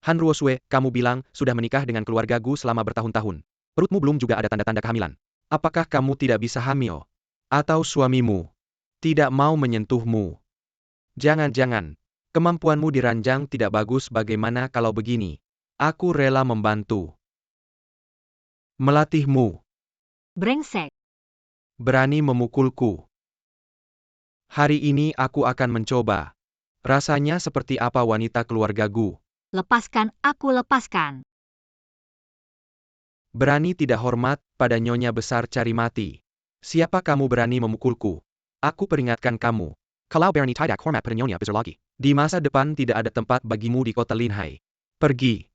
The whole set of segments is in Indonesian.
Han Ruosue, kamu bilang sudah menikah dengan keluarga Gu selama bertahun-tahun. Perutmu belum juga ada tanda-tanda kehamilan. Apakah kamu tidak bisa hamil? Atau suamimu tidak mau menyentuhmu? Jangan-jangan kemampuanmu diranjang tidak bagus. Bagaimana kalau begini? Aku rela membantu. Melatihmu. Brengsek. Berani memukulku. Hari ini aku akan mencoba. Rasanya seperti apa wanita keluarga Gu? Lepaskan, aku lepaskan. Berani tidak hormat pada nyonya besar cari mati. Siapa kamu berani memukulku? Aku peringatkan kamu. Kalau berani tidak hormat pada nyonya besar lagi. Di masa depan tidak ada tempat bagimu di kota Linhai. Pergi.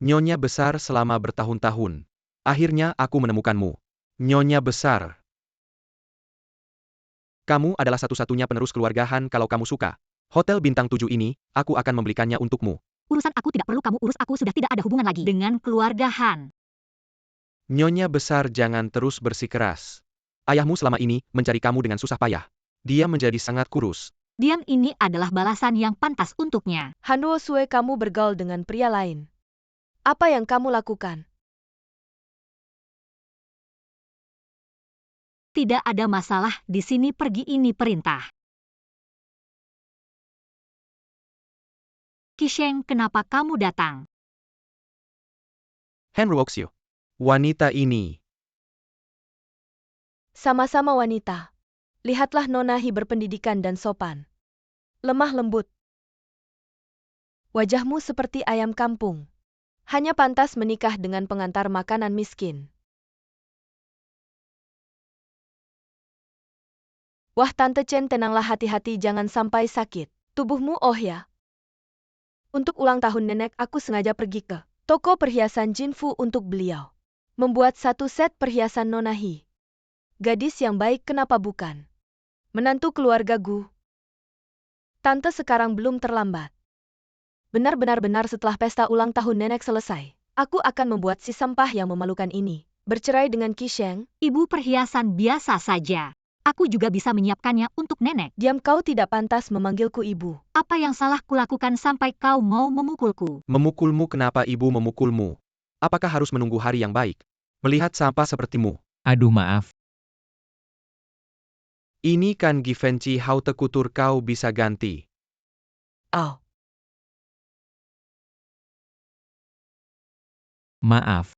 Nyonya besar selama bertahun-tahun. Akhirnya aku menemukanmu. Nyonya besar. Kamu adalah satu-satunya penerus keluarga Han kalau kamu suka. Hotel bintang 7 ini, aku akan membelikannya untukmu. Urusan aku tidak perlu kamu urus, aku sudah tidak ada hubungan lagi dengan keluarga Han. Nyonya besar jangan terus bersikeras. Ayahmu selama ini mencari kamu dengan susah payah. Dia menjadi sangat kurus. Diam ini adalah balasan yang pantas untuknya. Han Ruosue, kamu bergaul dengan pria lain. Apa yang kamu lakukan? Tidak ada masalah di sini, pergi, ini perintah. Qisheng, kenapa kamu datang? Han Ruoxiu. Wanita ini. Sama-sama wanita. Lihatlah Nona Hi berpendidikan dan sopan. Lemah lembut. Wajahmu seperti ayam kampung. Hanya pantas menikah dengan pengantar makanan miskin. Wah Tante Chen, tenanglah, hati-hati jangan sampai sakit. Tubuhmu, oh ya. Untuk ulang tahun nenek aku sengaja pergi ke toko perhiasan Jinfu untuk beliau. Membuat satu set perhiasan Nona Hi. Gadis yang baik, kenapa bukan? Menantu keluarga Gu. Tante, sekarang belum terlambat. Benar-benar setelah pesta ulang tahun nenek selesai, aku akan membuat si sampah yang memalukan ini bercerai dengan Qisheng. Ibu, perhiasan biasa saja. Aku juga bisa menyiapkannya untuk nenek. Diam, kau tidak pantas memanggilku ibu. Apa yang salah kulakukan sampai kau mau memukulku? Memukulmu? Kenapa ibu memukulmu? Apakah harus menunggu hari yang baik? Melihat sampah sepertimu. Aduh maaf. Ini kan Givenchy haute couture, kau bisa ganti. Oh, Maaf.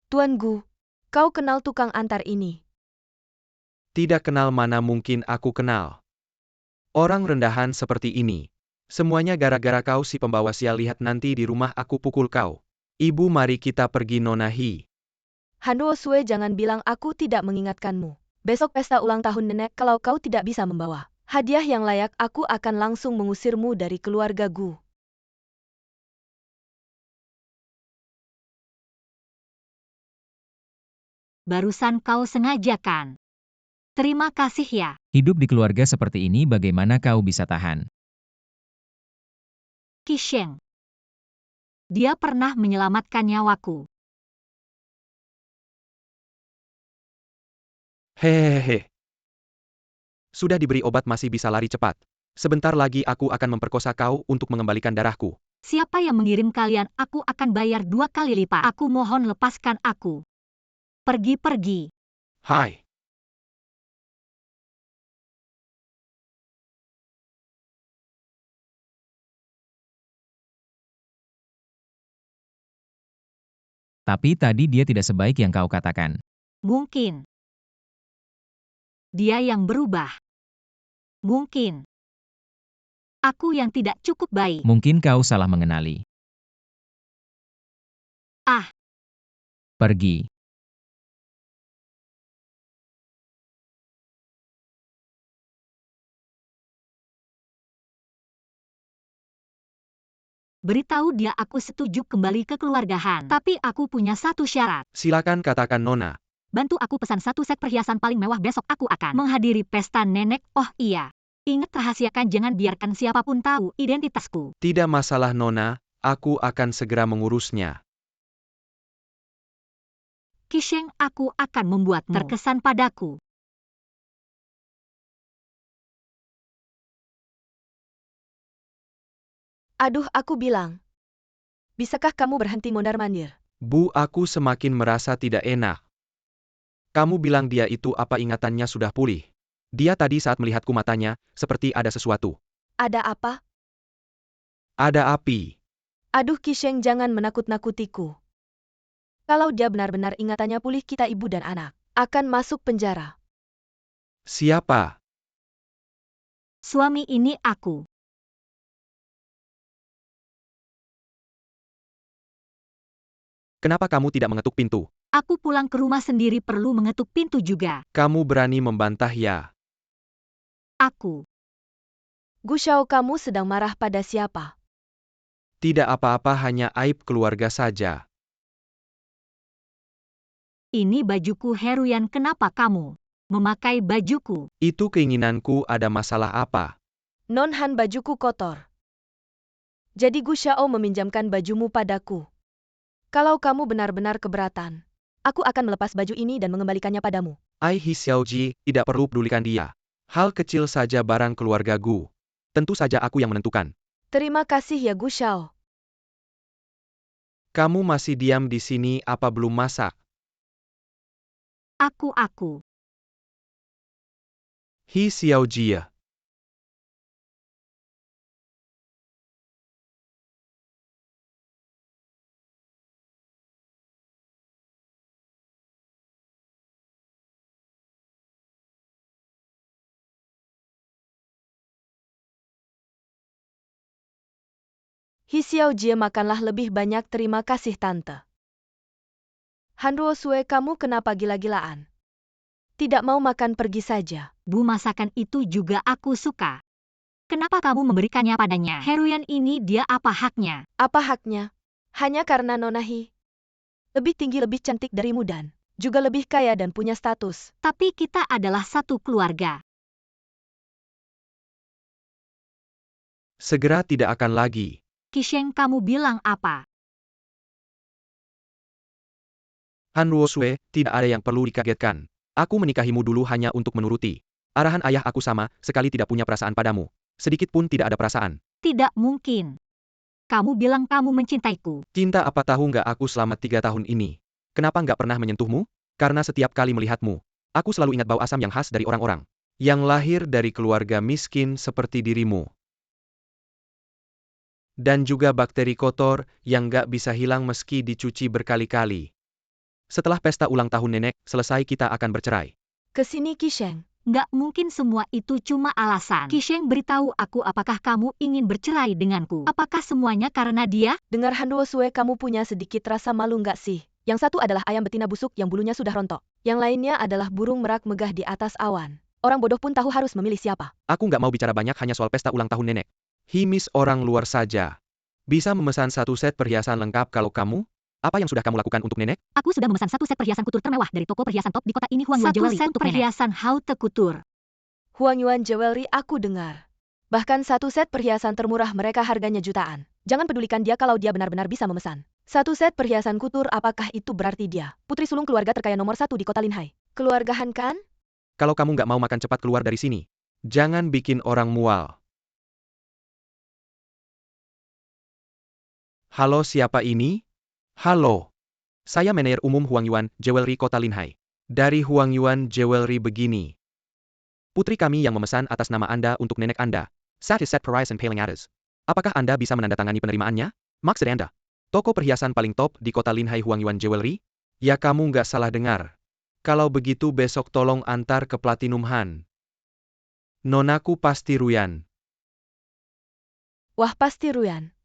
Tuan Gu, kau kenal tukang antar ini? Tidak kenal, mana mungkin aku kenal. Orang rendahan seperti ini. Semuanya gara-gara kau si pembawa sial. Lihat nanti di rumah aku pukul kau. Ibu, mari kita pergi Nona Hi. Han Ruosue, jangan bilang aku tidak mengingatkanmu. Besok pesta ulang tahun nenek, kalau kau tidak bisa membawa hadiah yang layak, aku akan langsung mengusirmu dari keluarga Gu. Barusan kau sengajakan. Terima kasih ya. Hidup di keluarga seperti ini bagaimana kau bisa tahan? Qisheng. Dia pernah menyelamatkan nyawaku. Hehehe. Sudah diberi obat masih bisa lari cepat. Sebentar lagi aku akan memperkosa kau untuk mengembalikan darahku. Siapa yang mengirim kalian? Aku akan bayar 2 kali lipat. Aku mohon lepaskan aku. Pergi-pergi. Hai. Tapi tadi dia tidak sebaik yang kau katakan. Mungkin. Dia yang berubah. Mungkin. Aku yang tidak cukup baik. Mungkin kau salah mengenali. Ah. Pergi. Beritahu dia aku setuju kembali ke keluarga Han. Tapi aku punya satu syarat. Silakan katakan Nona. Bantu aku pesan satu set perhiasan paling mewah, besok aku akan menghadiri pesta nenek. Oh iya. Ingat, rahasiakan, jangan biarkan siapapun tahu identitasku. Tidak masalah Nona, aku akan segera mengurusnya. Qisheng, aku akan membuatmu terkesan padaku. Aduh, aku bilang. Bisakah kamu berhenti mondar-mandir? Bu, aku semakin merasa tidak enak. Kamu bilang dia itu apa ingatannya sudah pulih? Dia tadi saat melihatku matanya, seperti ada sesuatu. Ada apa? Ada api. Aduh Kisheng, jangan menakut-nakutiku. Kalau dia benar-benar ingatannya pulih, kita ibu dan anak akan masuk penjara. Siapa? Suami ini aku. Kenapa kamu tidak mengetuk pintu? Aku pulang ke rumah sendiri perlu mengetuk pintu juga. Kamu berani membantah ya? Aku. Gu Shao, kamu sedang marah pada siapa? Tidak apa-apa, hanya aib keluarga saja. Ini bajuku Heruyan, kenapa kamu memakai bajuku? Itu keinginanku, ada masalah apa? Non Han, bajuku kotor. Jadi Gu Shao meminjamkan bajumu padaku. Kalau kamu benar-benar keberatan, aku akan melepas baju ini dan mengembalikannya padamu. Ai Hi Xiaoji, tidak perlu pedulikan dia. Hal kecil saja barang keluarga Gu. Tentu saja aku yang menentukan. Terima kasih ya Gu Shao. Kamu masih diam di sini apa belum masak? Aku. Hi Xiaoji. Hi Xiaojie, makanlah lebih banyak, terima kasih tante. Han Ruosue, kamu kenapa gila-gilaan? Tidak mau makan, pergi saja. Bu, masakan itu juga aku suka. Kenapa kamu memberikannya padanya? Heruyan ini dia apa haknya? Apa haknya? Hanya karena Nona Hi lebih tinggi, lebih cantik darimu dan juga lebih kaya dan punya status. Tapi kita adalah satu keluarga. Segera tidak akan lagi. Kisheng, kamu bilang apa? Han Ruosue, tidak ada yang perlu dikagetkan. Aku menikahimu dulu hanya untuk menuruti arahan ayah aku, sama sekali tidak punya perasaan padamu. Sedikit pun tidak ada perasaan. Tidak mungkin. Kamu bilang kamu mencintaiku. Cinta apa, tahu nggak aku selama 3 tahun ini? Kenapa nggak pernah menyentuhmu? Karena setiap kali melihatmu, aku selalu ingat bau asam yang khas dari orang-orang yang lahir dari keluarga miskin seperti dirimu. Dan juga bakteri kotor yang nggak bisa hilang meski dicuci berkali-kali. Setelah pesta ulang tahun nenek selesai, kita akan bercerai. Kesini Kisheng. Nggak mungkin, semua itu cuma alasan. Kisheng, beritahu aku, apakah kamu ingin bercerai denganku? Apakah semuanya karena dia? Dengar Han Ruosue, kamu punya sedikit rasa malu nggak sih? Yang satu adalah ayam betina busuk yang bulunya sudah rontok. Yang lainnya adalah burung merak megah di atas awan. Orang bodoh pun tahu harus memilih siapa. Aku nggak mau bicara banyak, hanya soal pesta ulang tahun nenek. Himis orang luar saja. Bisa memesan 1 set perhiasan lengkap kalau kamu? Apa yang sudah kamu lakukan untuk nenek? Aku sudah memesan 1 set perhiasan kutur termewah dari toko perhiasan top di kota ini, Huang Yuan Jewelry, untuk perhiasan haute couture. Huang Yuan Jewelry, aku dengar. Bahkan 1 set perhiasan termurah mereka harganya jutaan. Jangan pedulikan dia kalau dia benar-benar bisa memesan 1 set perhiasan kutur, apakah itu berarti dia putri sulung keluarga terkaya nomor 1 di kota Linhai? Keluarga Han kan? Kalau kamu nggak mau makan, cepat keluar dari sini. Jangan bikin orang mual. Halo, siapa ini? Halo. Saya manajer umum Huang Yuan Jewelry Kota Linhai. Dari Huang Yuan Jewelry begini. Putri kami yang memesan atas nama Anda untuk nenek Anda. Set is set price and paying address. Apakah Anda bisa menandatangani penerimaannya? Maksud Anda? Toko perhiasan paling top di kota Linhai, Huang Yuan Jewelry? Ya, kamu nggak salah dengar. Kalau begitu besok tolong antar ke Platinum Han. Nonaku pasti Ruyan. Wah, pasti Ruyan.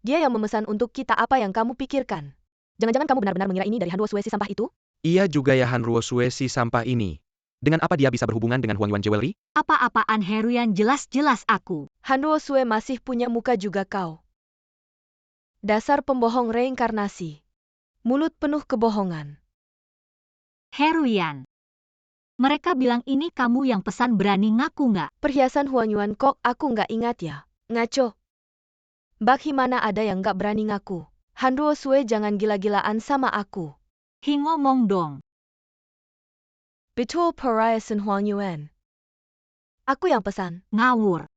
Dia yang memesan untuk kita, apa yang kamu pikirkan? Jangan-jangan kamu benar-benar mengira ini dari Han Ruosue si sampah itu? Iya juga ya, Han Ruosue si sampah ini. Dengan apa dia bisa berhubungan dengan Huang Yuan Jewelry? Apa-apaan Heruyan, jelas-jelas aku. Han Ruosue masih punya muka juga kau. Dasar pembohong reinkarnasi. Mulut penuh kebohongan. Heruyan. Mereka bilang ini kamu yang pesan, berani ngaku nggak? Perhiasan Huang Yuan, kok aku nggak ingat ya? Ngaco. Bagaimana ada yang nggak berani ngaku? Han Ruosue, jangan gila-gilaan sama aku. Hi, ngomong dong. Betul, perhiasan Huang Yuan. Aku yang pesan. Ngawur.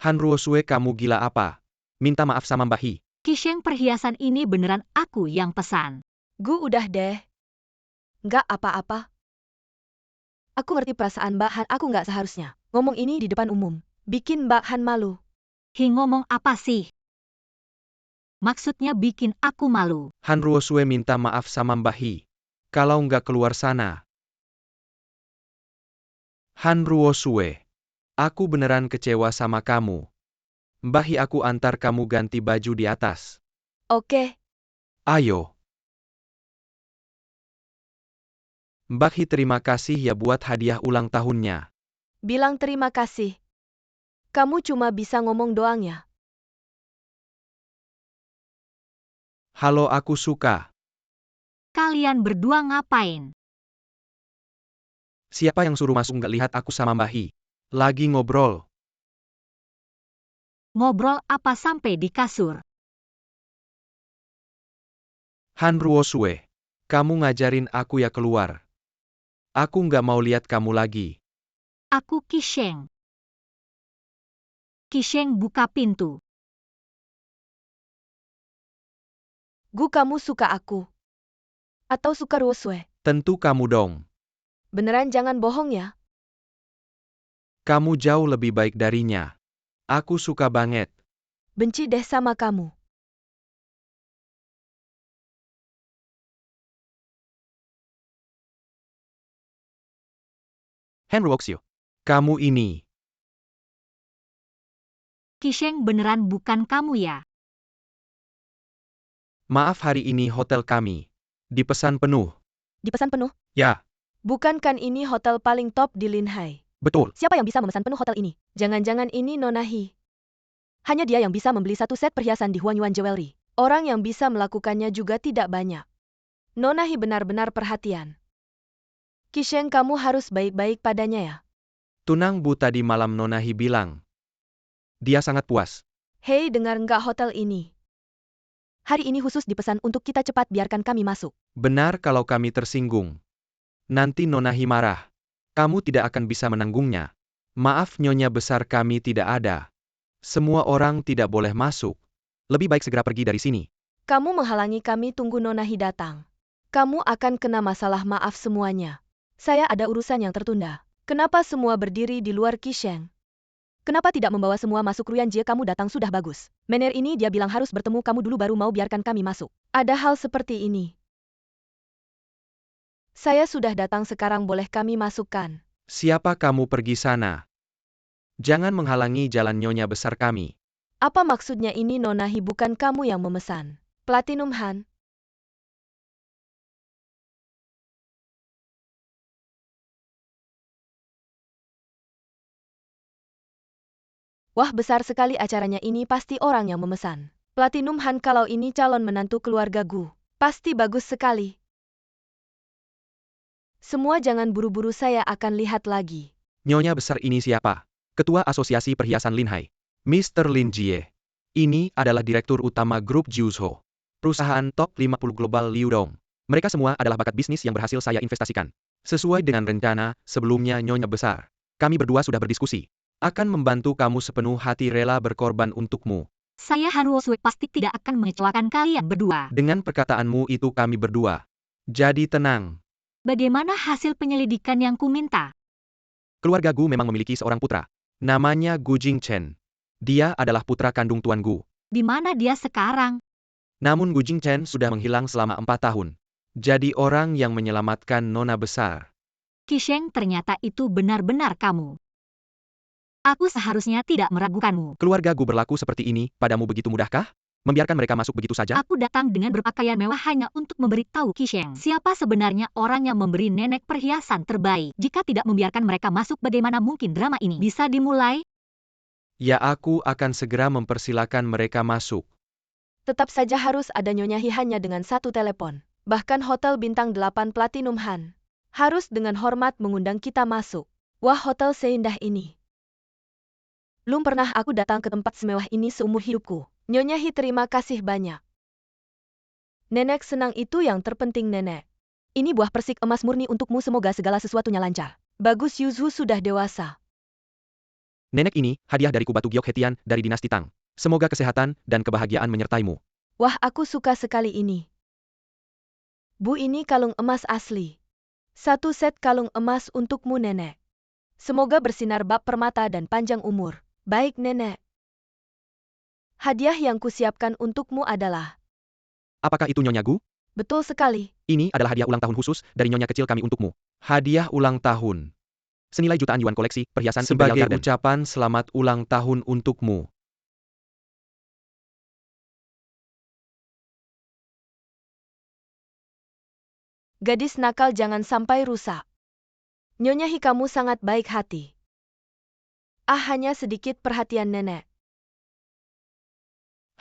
Han Ruosue, kamu gila apa? Minta maaf sama Mbak Hi. Qisheng, perhiasan ini beneran aku yang pesan. Gu, udah deh. Nggak apa-apa. Aku ngerti perasaan Mbak Han, aku nggak seharusnya ngomong ini di depan umum. Bikin Mbak Han malu. Hi, ngomong apa sih? Maksudnya bikin aku malu. Han Ruosue minta maaf sama Mbak Hi. Kalau nggak keluar sana. Han Ruosue, aku beneran kecewa sama kamu. Mbak Hi, aku antar kamu ganti baju di atas. Oke. Ayo. Mbak Hi, terima kasih ya buat hadiah ulang tahunnya. Bilang terima kasih. Kamu cuma bisa ngomong doang ya. Halo, aku suka. Kalian berdua ngapain? Siapa yang suruh masuk nggak lihat aku sama Mbak Hi? Lagi ngobrol. Ngobrol apa sampai di kasur? Han Ruosue, kamu ngajarin aku ya keluar. Aku nggak mau lihat kamu lagi. Aku Qisheng. Qisheng, buka pintu. Gu, kamu suka aku? Atau suka Ruosue? Tentu kamu dong. Beneran jangan bohong ya. Kamu jauh lebih baik darinya. Aku suka banget. Benci deh sama kamu. Han Ruosue, kamu ini. Qisheng, beneran bukan kamu ya? Maaf, hari ini hotel kami dipesan penuh. Dipesan penuh? Ya, Bukan kan ini hotel paling top di Linhai? betul. Siapa yang bisa memesan penuh hotel ini? Jangan-jangan ini Nona Hi. Hanya dia yang bisa membeli satu set perhiasan di Huanyuan Jewelry. Orang yang bisa melakukannya juga tidak banyak. Nona Hi benar-benar perhatian. Qisheng, kamu harus baik-baik padanya ya. Tunang Bu, tadi malam Nona Hi bilang. Dia sangat puas. Hei, dengar nggak hotel ini? Hari ini khusus dipesan untuk kita, cepat biarkan kami masuk. Benar kalau kami tersinggung. Nanti Nona Hi marah. Kamu tidak akan bisa menanggungnya. Maaf Nyonya besar, kami tidak ada. Semua orang tidak boleh masuk. Lebih baik segera pergi dari sini. Kamu menghalangi kami tunggu Nona Hi datang. Kamu akan kena masalah, maaf semuanya. Saya ada urusan yang tertunda. Kenapa semua berdiri di luar Qisheng? Kenapa tidak membawa semua masuk? Ruyan Jie, kamu datang sudah bagus. Mener ini dia bilang harus bertemu kamu dulu baru mau biarkan kami masuk. Ada hal seperti ini. Saya sudah datang sekarang, boleh kami masukkan? Siapa kamu, pergi sana. Jangan menghalangi jalan Nyonya besar kami. Apa maksudnya ini Nona Hi? Bukan kamu yang memesan. Platinum Han. Wah, besar sekali acaranya ini, pasti orang yang memesan. Platinum Han, kalau ini calon menantu keluarga Gu. Pasti bagus sekali. Semua jangan buru-buru, saya akan lihat lagi. Nyonya besar ini siapa? Ketua Asosiasi Perhiasan Linhai. Mr. Lin Jie. Ini adalah Direktur Utama Grup Jiuzhou. Perusahaan top 50 global Liudong. Mereka semua adalah bakat bisnis yang berhasil saya investasikan. Sesuai dengan rencana, sebelumnya Nyonya besar. Kami berdua sudah berdiskusi. Akan membantu kamu sepenuh hati, rela berkorban untukmu. Saya Han Ruosue pasti tidak akan mengecewakan kalian berdua. Dengan perkataanmu itu kami berdua. Jadi tenang. Bagaimana hasil penyelidikan yang kuminta? Keluarga Gu memang memiliki seorang putra. Namanya Gu Jingchen. Dia adalah putra kandung Tuan Gu. Di mana dia sekarang? Namun Gu Jingchen sudah menghilang selama 4 tahun. Jadi orang yang menyelamatkan Nona besar. Qisheng, ternyata itu benar-benar kamu. Aku seharusnya tidak meragukanmu. Keluarga Gu berlaku seperti ini, padamu begitu mudahkah? Membiarkan mereka masuk begitu saja? Aku datang dengan berpakaian mewah hanya untuk memberitahu Qisheng siapa sebenarnya orang yang memberi nenek perhiasan terbaik. Jika tidak membiarkan mereka masuk, bagaimana mungkin drama ini bisa dimulai? Ya, aku akan segera mempersilakan mereka masuk. Tetap saja harus ada Nyonya Hi hanya dengan satu telepon. Bahkan hotel bintang 8 Platinum Han harus dengan hormat mengundang kita masuk. Wah, hotel seindah ini. Belum pernah aku datang ke tempat semewah ini seumur hidupku. Nyonya Hi, terima kasih banyak. Nenek senang, itu yang terpenting nenek. Ini buah persik emas murni untukmu, semoga segala sesuatunya lancar. Bagus, Yuzhu sudah dewasa. Nenek ini, hadiah dariku batu giok Hetian dari dinasti Tang. Semoga kesehatan dan kebahagiaan menyertaimu. Wah, aku suka sekali ini. Bu, ini kalung emas asli. 1 set kalung emas untukmu, Nenek. Semoga bersinar bak permata dan panjang umur. Baik, Nenek. Hadiah yang kusiapkan untukmu adalah... Apakah itu Nyonya Gu? Betul sekali. Ini adalah hadiah ulang tahun khusus dari Nyonya kecil kami untukmu. Hadiah ulang tahun. Senilai jutaan yuan koleksi, perhiasan Imperial Garden. Sebagai ucapan selamat ulang tahun untukmu. Gadis nakal jangan sampai rusak. Nyonya Hikamu sangat baik hati. Hanya sedikit perhatian Nenek.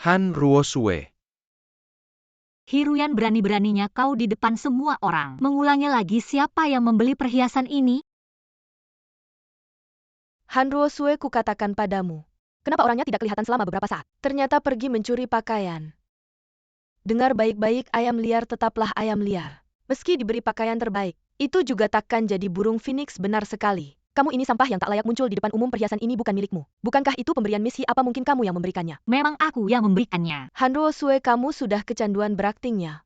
Han Ruosue. Hiruyan berani-beraninya kau di depan semua orang. Mengulangi lagi siapa yang membeli perhiasan ini? Han Ruosue, kukatakan padamu. Kenapa orangnya tidak kelihatan selama beberapa saat? Ternyata pergi mencuri pakaian. Dengar baik-baik, ayam liar tetaplah ayam liar. Meski diberi pakaian terbaik, itu juga takkan jadi burung phoenix. Benar sekali. Kamu ini sampah yang tak layak muncul di depan umum. Perhiasan ini bukan milikmu. Bukankah itu pemberian misi? Apa mungkin kamu yang memberikannya? Memang aku yang memberikannya. Han Ruosue, kamu sudah kecanduan beraktingnya.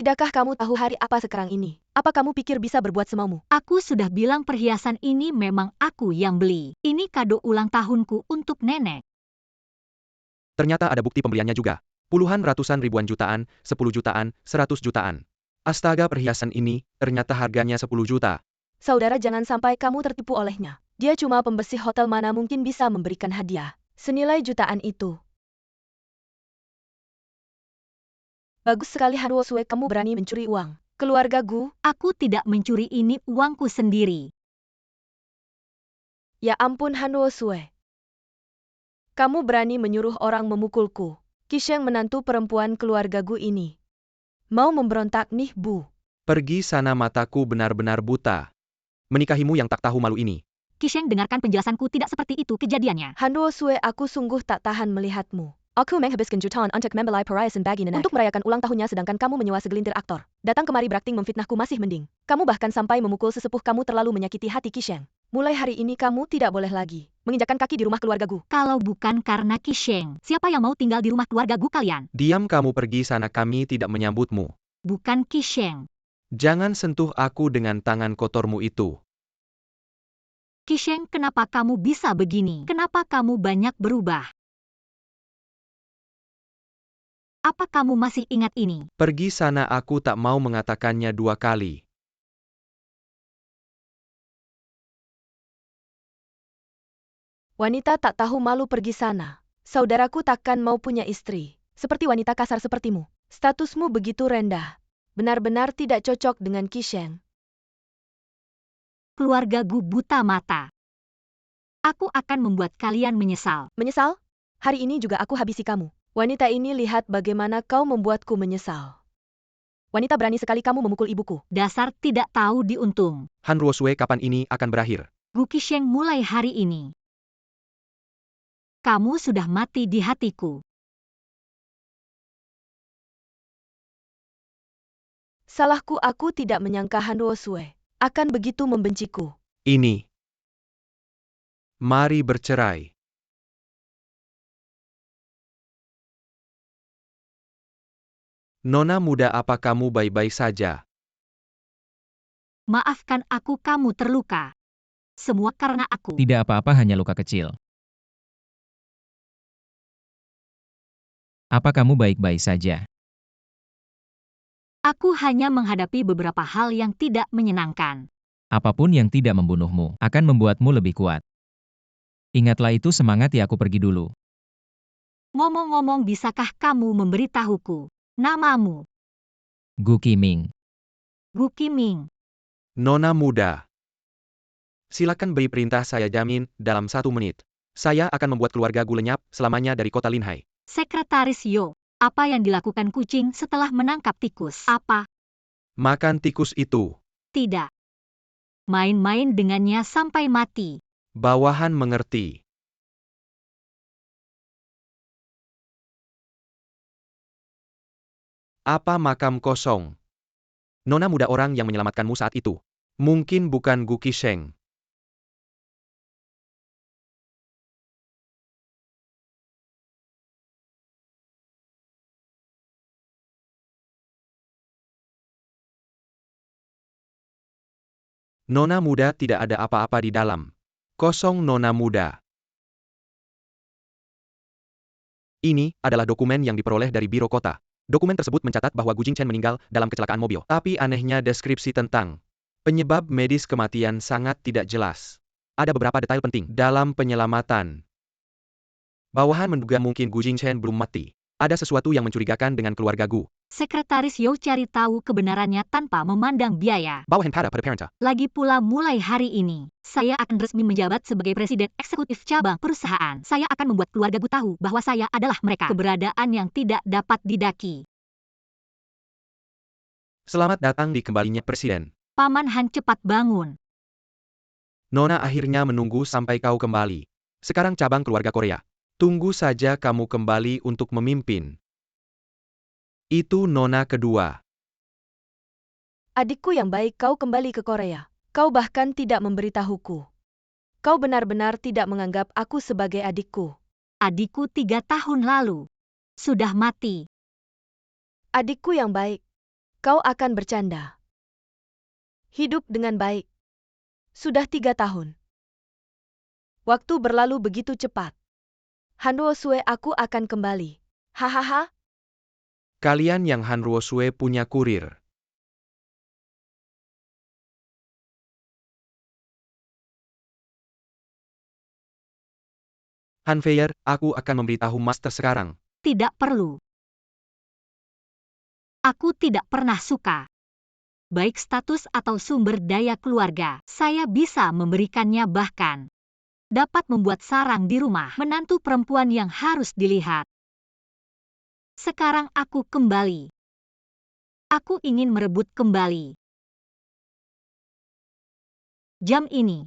Tidakkah kamu tahu hari apa sekarang ini? Apa kamu pikir bisa berbuat semaumu? Aku sudah bilang perhiasan ini memang aku yang beli. Ini kado ulang tahunku untuk nenek. Ternyata ada bukti pembeliannya juga. Puluhan, ratusan, ribuan jutaan, 10 jutaan, 100 jutaan. Astaga, perhiasan ini, ternyata harganya 10 juta. Saudara, jangan sampai kamu tertipu olehnya. Dia cuma pembersih hotel, mana mungkin bisa memberikan hadiah senilai jutaan itu. Bagus sekali Han Ruosue, kamu berani mencuri uang keluarga Gu. Aku tidak mencuri, ini uangku sendiri. Ya ampun Han Ruosue. Kamu berani menyuruh orang memukulku. Qisheng, menantu perempuan keluarga Gu ini, mau memberontak nih, Bu. Pergi sana, mataku benar-benar buta. Menikahimu yang tak tahu malu ini. Qisheng, dengarkan penjelasanku, tidak seperti itu kejadiannya. Han Ruosue, aku sungguh tak tahan melihatmu. Aku menghabiskan jutaan untuk membeli perhiasan bagi nenek untuk merayakan ulang tahunnya, sedangkan kamu menyewa segelintir aktor datang kemari berakting memfitnahku. Masih mending, kamu bahkan sampai memukul sesepuh. Kamu terlalu menyakiti hati Qisheng. Mulai hari ini kamu tidak boleh lagi menginjakkan kaki di rumah keluarga Gu. Kalau bukan karena Qisheng, siapa yang mau tinggal di rumah keluarga Gu kalian? Diam, kamu pergi sana, kami tidak menyambutmu. Bukan Qisheng. Jangan sentuh aku dengan tangan kotormu itu. Qisheng, kenapa kamu bisa begini? Kenapa kamu banyak berubah? Apa kamu masih ingat ini? Pergi sana, aku tak mau mengatakannya 2 kali. Wanita tak tahu malu, pergi sana. Saudaraku takkan mau punya istri seperti wanita kasar sepertimu. Statusmu begitu rendah. Benar-benar tidak cocok dengan Qisheng. Keluarga Gu buta mata. Aku akan membuat kalian menyesal. Menyesal? Hari ini juga aku habisi kamu. Wanita ini, lihat bagaimana kau membuatku menyesal. Wanita, berani sekali kamu memukul ibuku. Dasar tidak tahu diuntung. Han Ruosue, kapan ini akan berakhir? Gu Qisheng, mulai hari ini kamu sudah mati di hatiku. Salahku, aku tidak menyangka Han Ruosue akan begitu membenciku. Ini. Mari bercerai. Nona muda, apa kamu baik-baik saja? Maafkan aku, kamu terluka. Semua karena aku. Tidak apa-apa, hanya luka kecil. Apa kamu baik-baik saja? Aku hanya menghadapi beberapa hal yang tidak menyenangkan. Apapun yang tidak membunuhmu akan membuatmu lebih kuat. Ingatlah itu. Semangat ya, aku pergi dulu. Ngomong-ngomong, bisakah kamu memberitahuku namamu? Gu Qiming. Gu Qiming. Nona muda. Silakan beri perintah, saya jamin, dalam 1 menit. Saya akan membuat keluarga Gu lenyap selamanya dari kota Linhai. Sekretaris Yo, apa yang dilakukan kucing setelah menangkap tikus? Apa? Makan tikus itu. Tidak. Main-main dengannya sampai mati. Bawahan mengerti. Apa makam kosong? Nona muda, orang yang menyelamatkanmu saat itu. Mungkin bukan Gu Qisheng. Nona muda, tidak ada apa-apa di dalam. Kosong, Nona muda. Ini adalah dokumen yang diperoleh dari Biro Kota. Dokumen tersebut mencatat bahwa Gu Jingchen meninggal dalam kecelakaan mobil. Tapi anehnya deskripsi tentang penyebab medis kematian sangat tidak jelas. Ada beberapa detail penting dalam penyelamatan. Bawahan menduga mungkin Gu Jingchen belum mati. Ada sesuatu yang mencurigakan dengan keluarga Gu. Sekretaris Yao cari tahu kebenarannya tanpa memandang biaya. Bawahan pada parenta. Lagi pula mulai hari ini, saya akan resmi menjabat sebagai presiden eksekutif cabang perusahaan. Saya akan membuat keluarga Gu tahu bahwa saya adalah mereka. Keberadaan yang tidak dapat didaki. Selamat datang di kembalinya Presiden. Paman Han, cepat bangun. Nona akhirnya menunggu sampai kau kembali. Sekarang cabang keluarga Korea. Tunggu saja kamu kembali untuk memimpin. Itu Nona kedua. Adikku yang baik, kau kembali ke Korea. Kau bahkan tidak memberitahuku. Kau benar-benar tidak menganggap aku sebagai adikku. Adikku 3 tahun lalu sudah mati. Adikku yang baik, kau akan bercanda. Hidup dengan baik. Sudah 3 tahun. Waktu berlalu begitu cepat. Hanruo Sue, aku akan kembali. Hahaha. Kalian yang Hanruo Sue punya kurir. Han Feier, aku akan memberitahu Master sekarang. Tidak perlu. Aku tidak pernah suka. Baik status atau sumber daya keluarga, saya bisa memberikannya, bahkan dapat membuat sarang di rumah menantu perempuan yang harus dilihat. Sekarang aku kembali. Aku ingin merebut kembali. Jam ini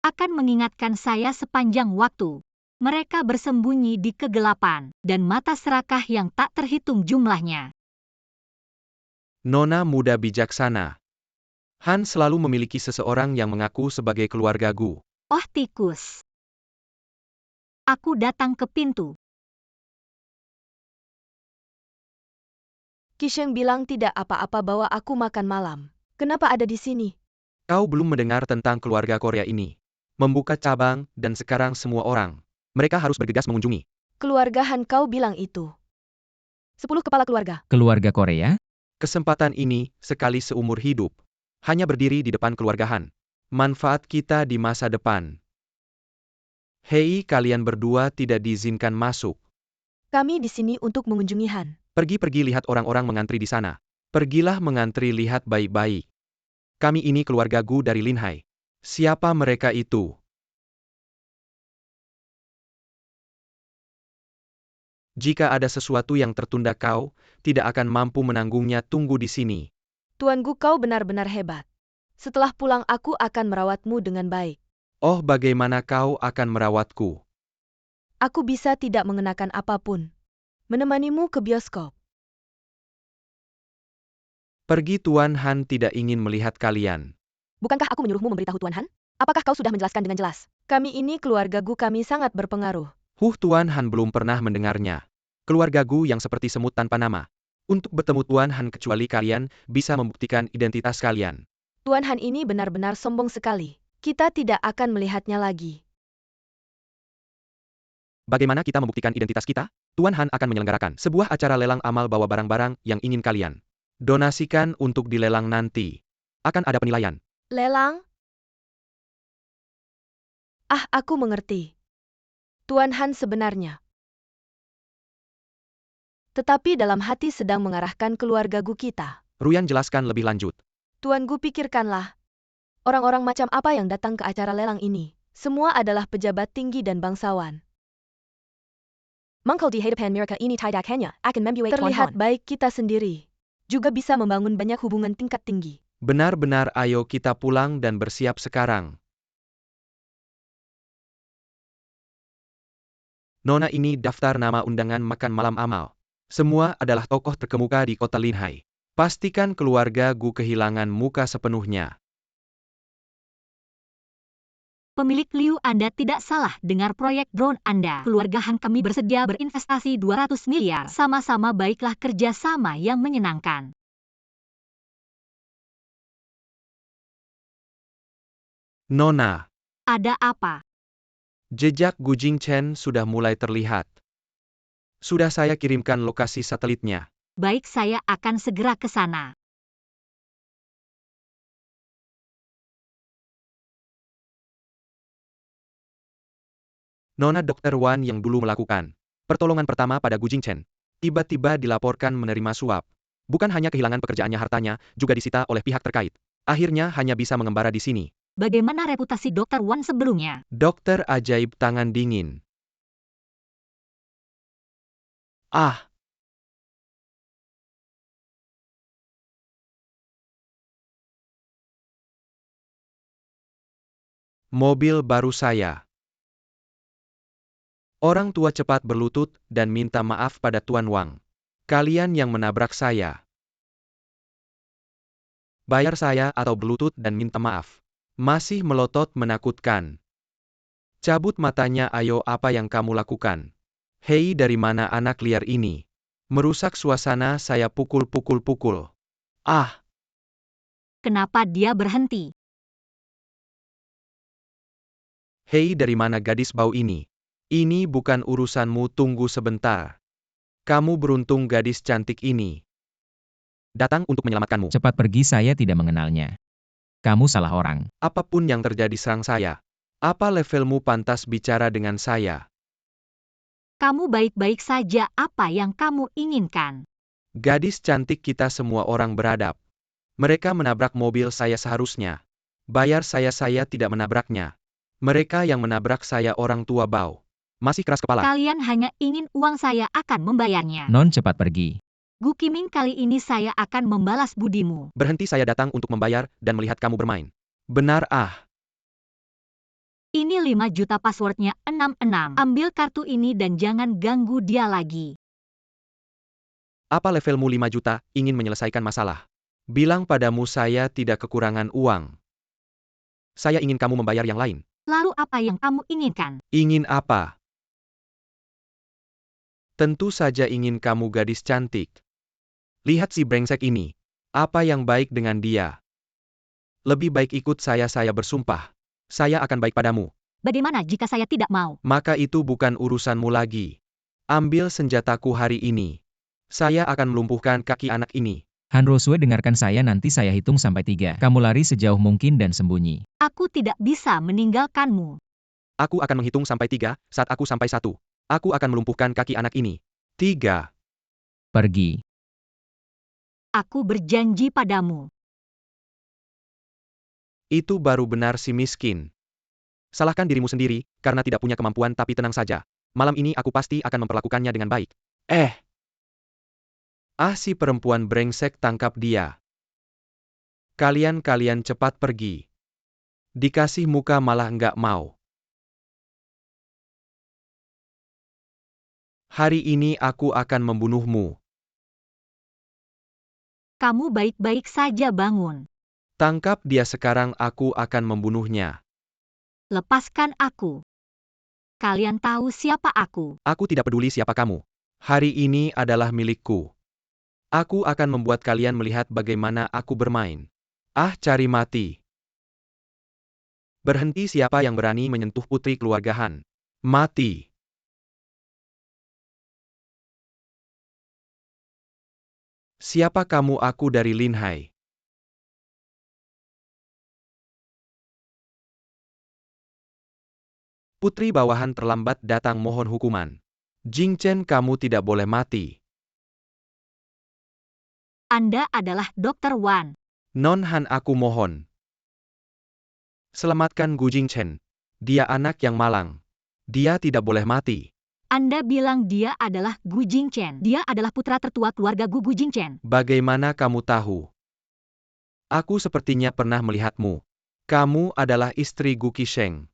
akan mengingatkan saya sepanjang waktu. Mereka bersembunyi di kegelapan dan mata serakah yang tak terhitung jumlahnya. Nona muda bijaksana. Han selalu memiliki seseorang yang mengaku sebagai keluarga Gu. Oh tikus. Aku datang ke pintu. Qisheng bilang tidak apa-apa bawa aku makan malam. Kenapa ada di sini? Kau belum mendengar tentang keluarga Korea ini. Membuka cabang, dan sekarang semua orang. Mereka harus bergegas mengunjungi. Keluarga Han, kau bilang itu. 10 kepala keluarga. Keluarga Korea? Kesempatan ini, sekali seumur hidup. Hanya berdiri di depan keluarga Han. Manfaat kita di masa depan. Hei, kalian berdua tidak diizinkan masuk. Kami di sini untuk mengunjungi Han. Pergi-pergi lihat orang-orang mengantri di sana. Pergilah mengantri, lihat baik-baik. Kami ini keluarga Gu dari Linhai. Siapa mereka itu? Jika ada sesuatu yang tertunda, kau tidak akan mampu menanggungnya. Tunggu di sini. Tuan Gu, kau benar-benar hebat. Setelah pulang aku akan merawatmu dengan baik. Oh, bagaimana kau akan merawatku? Aku bisa tidak mengenakan apapun. Menemanimu ke bioskop. Pergi, Tuan Han tidak ingin melihat kalian. Bukankah aku menyuruhmu memberitahu Tuan Han? Apakah kau sudah menjelaskan dengan jelas? Kami ini keluarga Gu, kami sangat berpengaruh. Tuan Han belum pernah mendengarnya. Keluarga Gu yang seperti semut tanpa nama. Untuk bertemu Tuan Han kecuali kalian bisa membuktikan identitas kalian. Tuan Han ini benar-benar sombong sekali. Kita tidak akan melihatnya lagi. Bagaimana kita membuktikan identitas kita? Tuan Han akan menyelenggarakan sebuah acara lelang amal bawa barang-barang yang ingin kalian donasikan untuk dilelang nanti. Akan ada penilaian. Lelang? Ah, aku mengerti. Tuan Han sebenarnya. Tetapi dalam hati sedang mengarahkan keluarga Gu kita. Ruyan jelaskan lebih lanjut. Tuan Gu, pikirkanlah. Orang-orang macam apa yang datang ke acara lelang ini? Semua adalah pejabat tinggi dan bangsawan. Mengkal di hadapan mereka ini tidak hanya akan membuat Tuan Terlihat Han baik kita sendiri. Juga bisa membangun banyak hubungan tingkat tinggi. Benar-benar, ayo kita pulang dan bersiap sekarang. Nona, ini daftar nama undangan makan malam amal. Semua adalah tokoh terkemuka di kota Linhai. Pastikan keluarga Gu kehilangan muka sepenuhnya. Pemilik Liu, Anda tidak salah dengar proyek drone Anda. Keluarga Han kami bersedia berinvestasi 200 miliar. Sama-sama, baiklah, kerjasama yang menyenangkan. Nona, Ada apa? jejak Gu Jingchen sudah mulai terlihat. Sudah saya kirimkan lokasi satelitnya. Baik, saya akan segera ke sana. Nona Dr. Wan yang dulu melakukan pertolongan pertama pada Gu Jingchen, tiba-tiba dilaporkan menerima suap. Bukan hanya kehilangan pekerjaannya, hartanya juga disita oleh pihak terkait. Akhirnya hanya bisa mengembara di sini. Bagaimana reputasi Dr. Wan sebelumnya? Dokter ajaib tangan dingin. Ah, mobil baru saya. Orang tua cepat berlutut dan minta maaf pada Tuan Wang. Kalian yang menabrak saya. Bayar saya atau berlutut dan minta maaf. Masih melotot menakutkan. Cabut matanya, ayo, apa yang kamu lakukan? Hei, dari mana anak liar ini? Merusak suasana, saya pukul. Ah, Kenapa dia berhenti? hei, dari mana gadis bau ini? Ini bukan urusanmu, tunggu sebentar. Kamu beruntung gadis cantik ini datang untuk menyelamatkanmu. Cepat pergi, saya tidak mengenalnya. Kamu salah orang. Apapun yang terjadi, serang saya. Apa levelmu pantas bicara dengan saya? Kamu baik-baik saja, apa yang kamu inginkan? Gadis cantik, kita semua orang beradab. Mereka menabrak mobil saya, seharusnya bayar saya tidak menabraknya. Mereka yang menabrak saya orang tua bau. Masih keras kepala. Kalian hanya ingin uang, saya akan membayarnya. Non, cepat pergi. Gu Qiming, kali ini saya akan membalas budimu. Berhenti, saya datang untuk membayar dan melihat kamu bermain. Benar, ah. Ini 5 juta passwordnya 66. Ambil kartu ini dan jangan ganggu dia lagi. Apa levelmu 5 juta, ingin menyelesaikan masalah? Bilang padamu saya tidak kekurangan uang. Saya ingin kamu membayar yang lain. Lalu apa yang kamu inginkan? Ingin apa? Tentu saja ingin kamu, gadis cantik. Lihat si brengsek ini. Apa yang baik dengan dia? Lebih baik ikut saya bersumpah. Saya akan baik padamu. Bagaimana jika saya tidak mau? Maka itu bukan urusanmu lagi. Ambil senjataku hari ini. Saya akan melumpuhkan kaki anak ini. Han Rosue, dengarkan saya, nanti saya hitung sampai 3. Kamu lari sejauh mungkin dan sembunyi. Aku tidak bisa meninggalkanmu. Aku akan menghitung sampai 3, saat aku sampai 1. Aku akan melumpuhkan kaki anak ini. 3. Pergi. Aku berjanji padamu. Itu baru benar si miskin. Salahkan dirimu sendiri, karena tidak punya kemampuan, tapi tenang saja. Malam ini aku pasti akan memperlakukannya dengan baik. Ah, si perempuan brengsek, tangkap dia. Kalian cepat pergi. Dikasih muka malah nggak mau. Hari ini aku akan membunuhmu. Kamu baik-baik saja, bangun. Tangkap dia sekarang, aku akan membunuhnya. Lepaskan aku. Kalian tahu siapa aku? Aku tidak peduli siapa kamu. Hari ini adalah milikku. Aku akan membuat kalian melihat bagaimana aku bermain. Ah, cari mati. Berhenti, siapa yang berani menyentuh putri keluarga Han? Mati. Siapa kamu? Aku dari Lin Hai. Putri bawahan terlambat datang, mohon hukuman. Jingchen, kamu tidak boleh mati. Anda adalah Dr. Wan. Non Han, aku mohon. Selamatkan Gu Jingchen. Dia anak yang malang. Dia tidak boleh mati. Anda bilang dia adalah Gu Jingchen. Dia adalah putra tertua keluarga Gu Jingchen. Bagaimana kamu tahu? Aku sepertinya pernah melihatmu. Kamu adalah istri Gu Qisheng.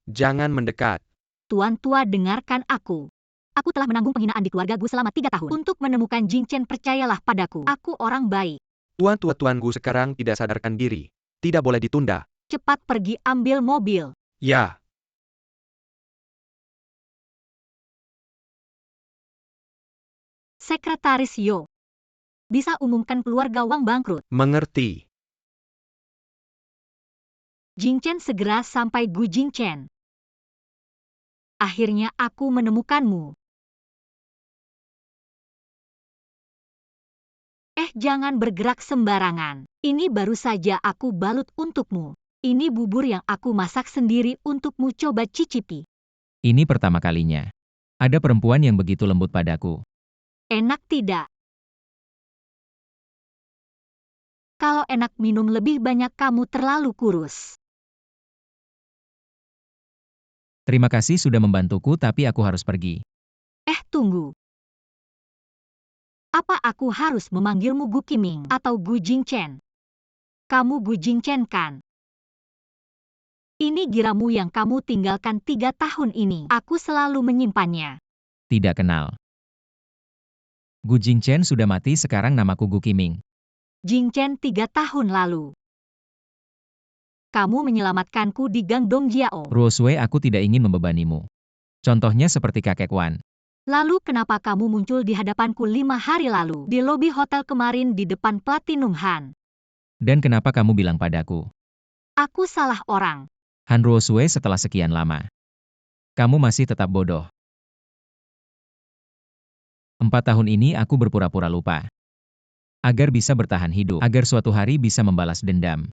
Jangan mendekat. Tuan tua, dengarkan aku. Aku telah menanggung penghinaan di keluarga Gu selama 3 tahun. Untuk menemukan Jingchen, percayalah padaku. Aku orang baik. Tuan Gu sekarang tidak sadarkan diri. Tidak boleh ditunda. Cepat pergi, ambil mobil. Ya. Sekretaris Yo. Bisa umumkan keluarga Wang bangkrut. Mengerti. Jingchen segera sampai Gu Jingchen. Akhirnya aku menemukanmu. Jangan bergerak sembarangan. Ini baru saja aku balut untukmu. Ini bubur yang aku masak sendiri untukmu, coba cicipi. Ini pertama kalinya. Ada perempuan yang begitu lembut padaku. Enak tidak? Kalau enak minum lebih banyak, kamu terlalu kurus. Terima kasih sudah membantuku, tapi aku harus pergi. Tunggu. Apa aku harus memanggilmu Gu Qiming atau Gu Jingchen? Kamu Gu Jingchen kan? Ini giramu yang kamu tinggalkan 3 tahun ini. Aku selalu menyimpannya. Tidak kenal. Gu Jingchen sudah mati, sekarang namaku Gu Qiming. Jingchen 3 tahun lalu. Kamu menyelamatkanku di Gang Dongjiao. Ruo Sui, aku tidak ingin membebanimu. Contohnya seperti kakek Wan. Lalu kenapa kamu muncul di hadapanku 5 hari lalu di lobi hotel kemarin di depan Platinum Han? Dan kenapa kamu bilang padaku? Aku salah orang. Han Ruo Sui, setelah sekian lama. Kamu masih tetap bodoh. 4 tahun ini aku berpura-pura lupa. Agar bisa bertahan hidup, agar suatu hari bisa membalas dendam.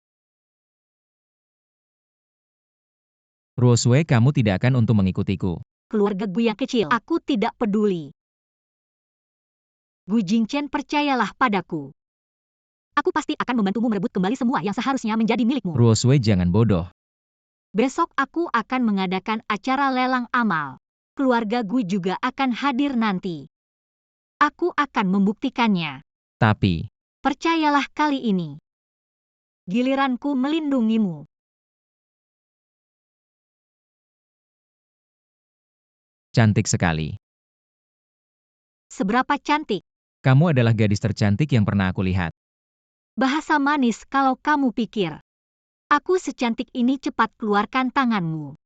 Ruo Sui, kamu tidak akan untung mengikutiku. Keluarga Gu yang kecil, aku tidak peduli. Gu Jingchen, percayalah padaku. Aku pasti akan membantumu merebut kembali semua yang seharusnya menjadi milikmu. Ruo Sui, jangan bodoh. Besok aku akan mengadakan acara lelang amal. Keluarga Gu juga akan hadir nanti. Aku akan membuktikannya. Tapi, Percayalah kali ini. Giliranku melindungimu. cantik sekali. Seberapa cantik? Kamu adalah gadis tercantik yang pernah aku lihat. Bahasa manis kalau kamu pikir. Aku secantik ini, cepat keluarkan tanganmu.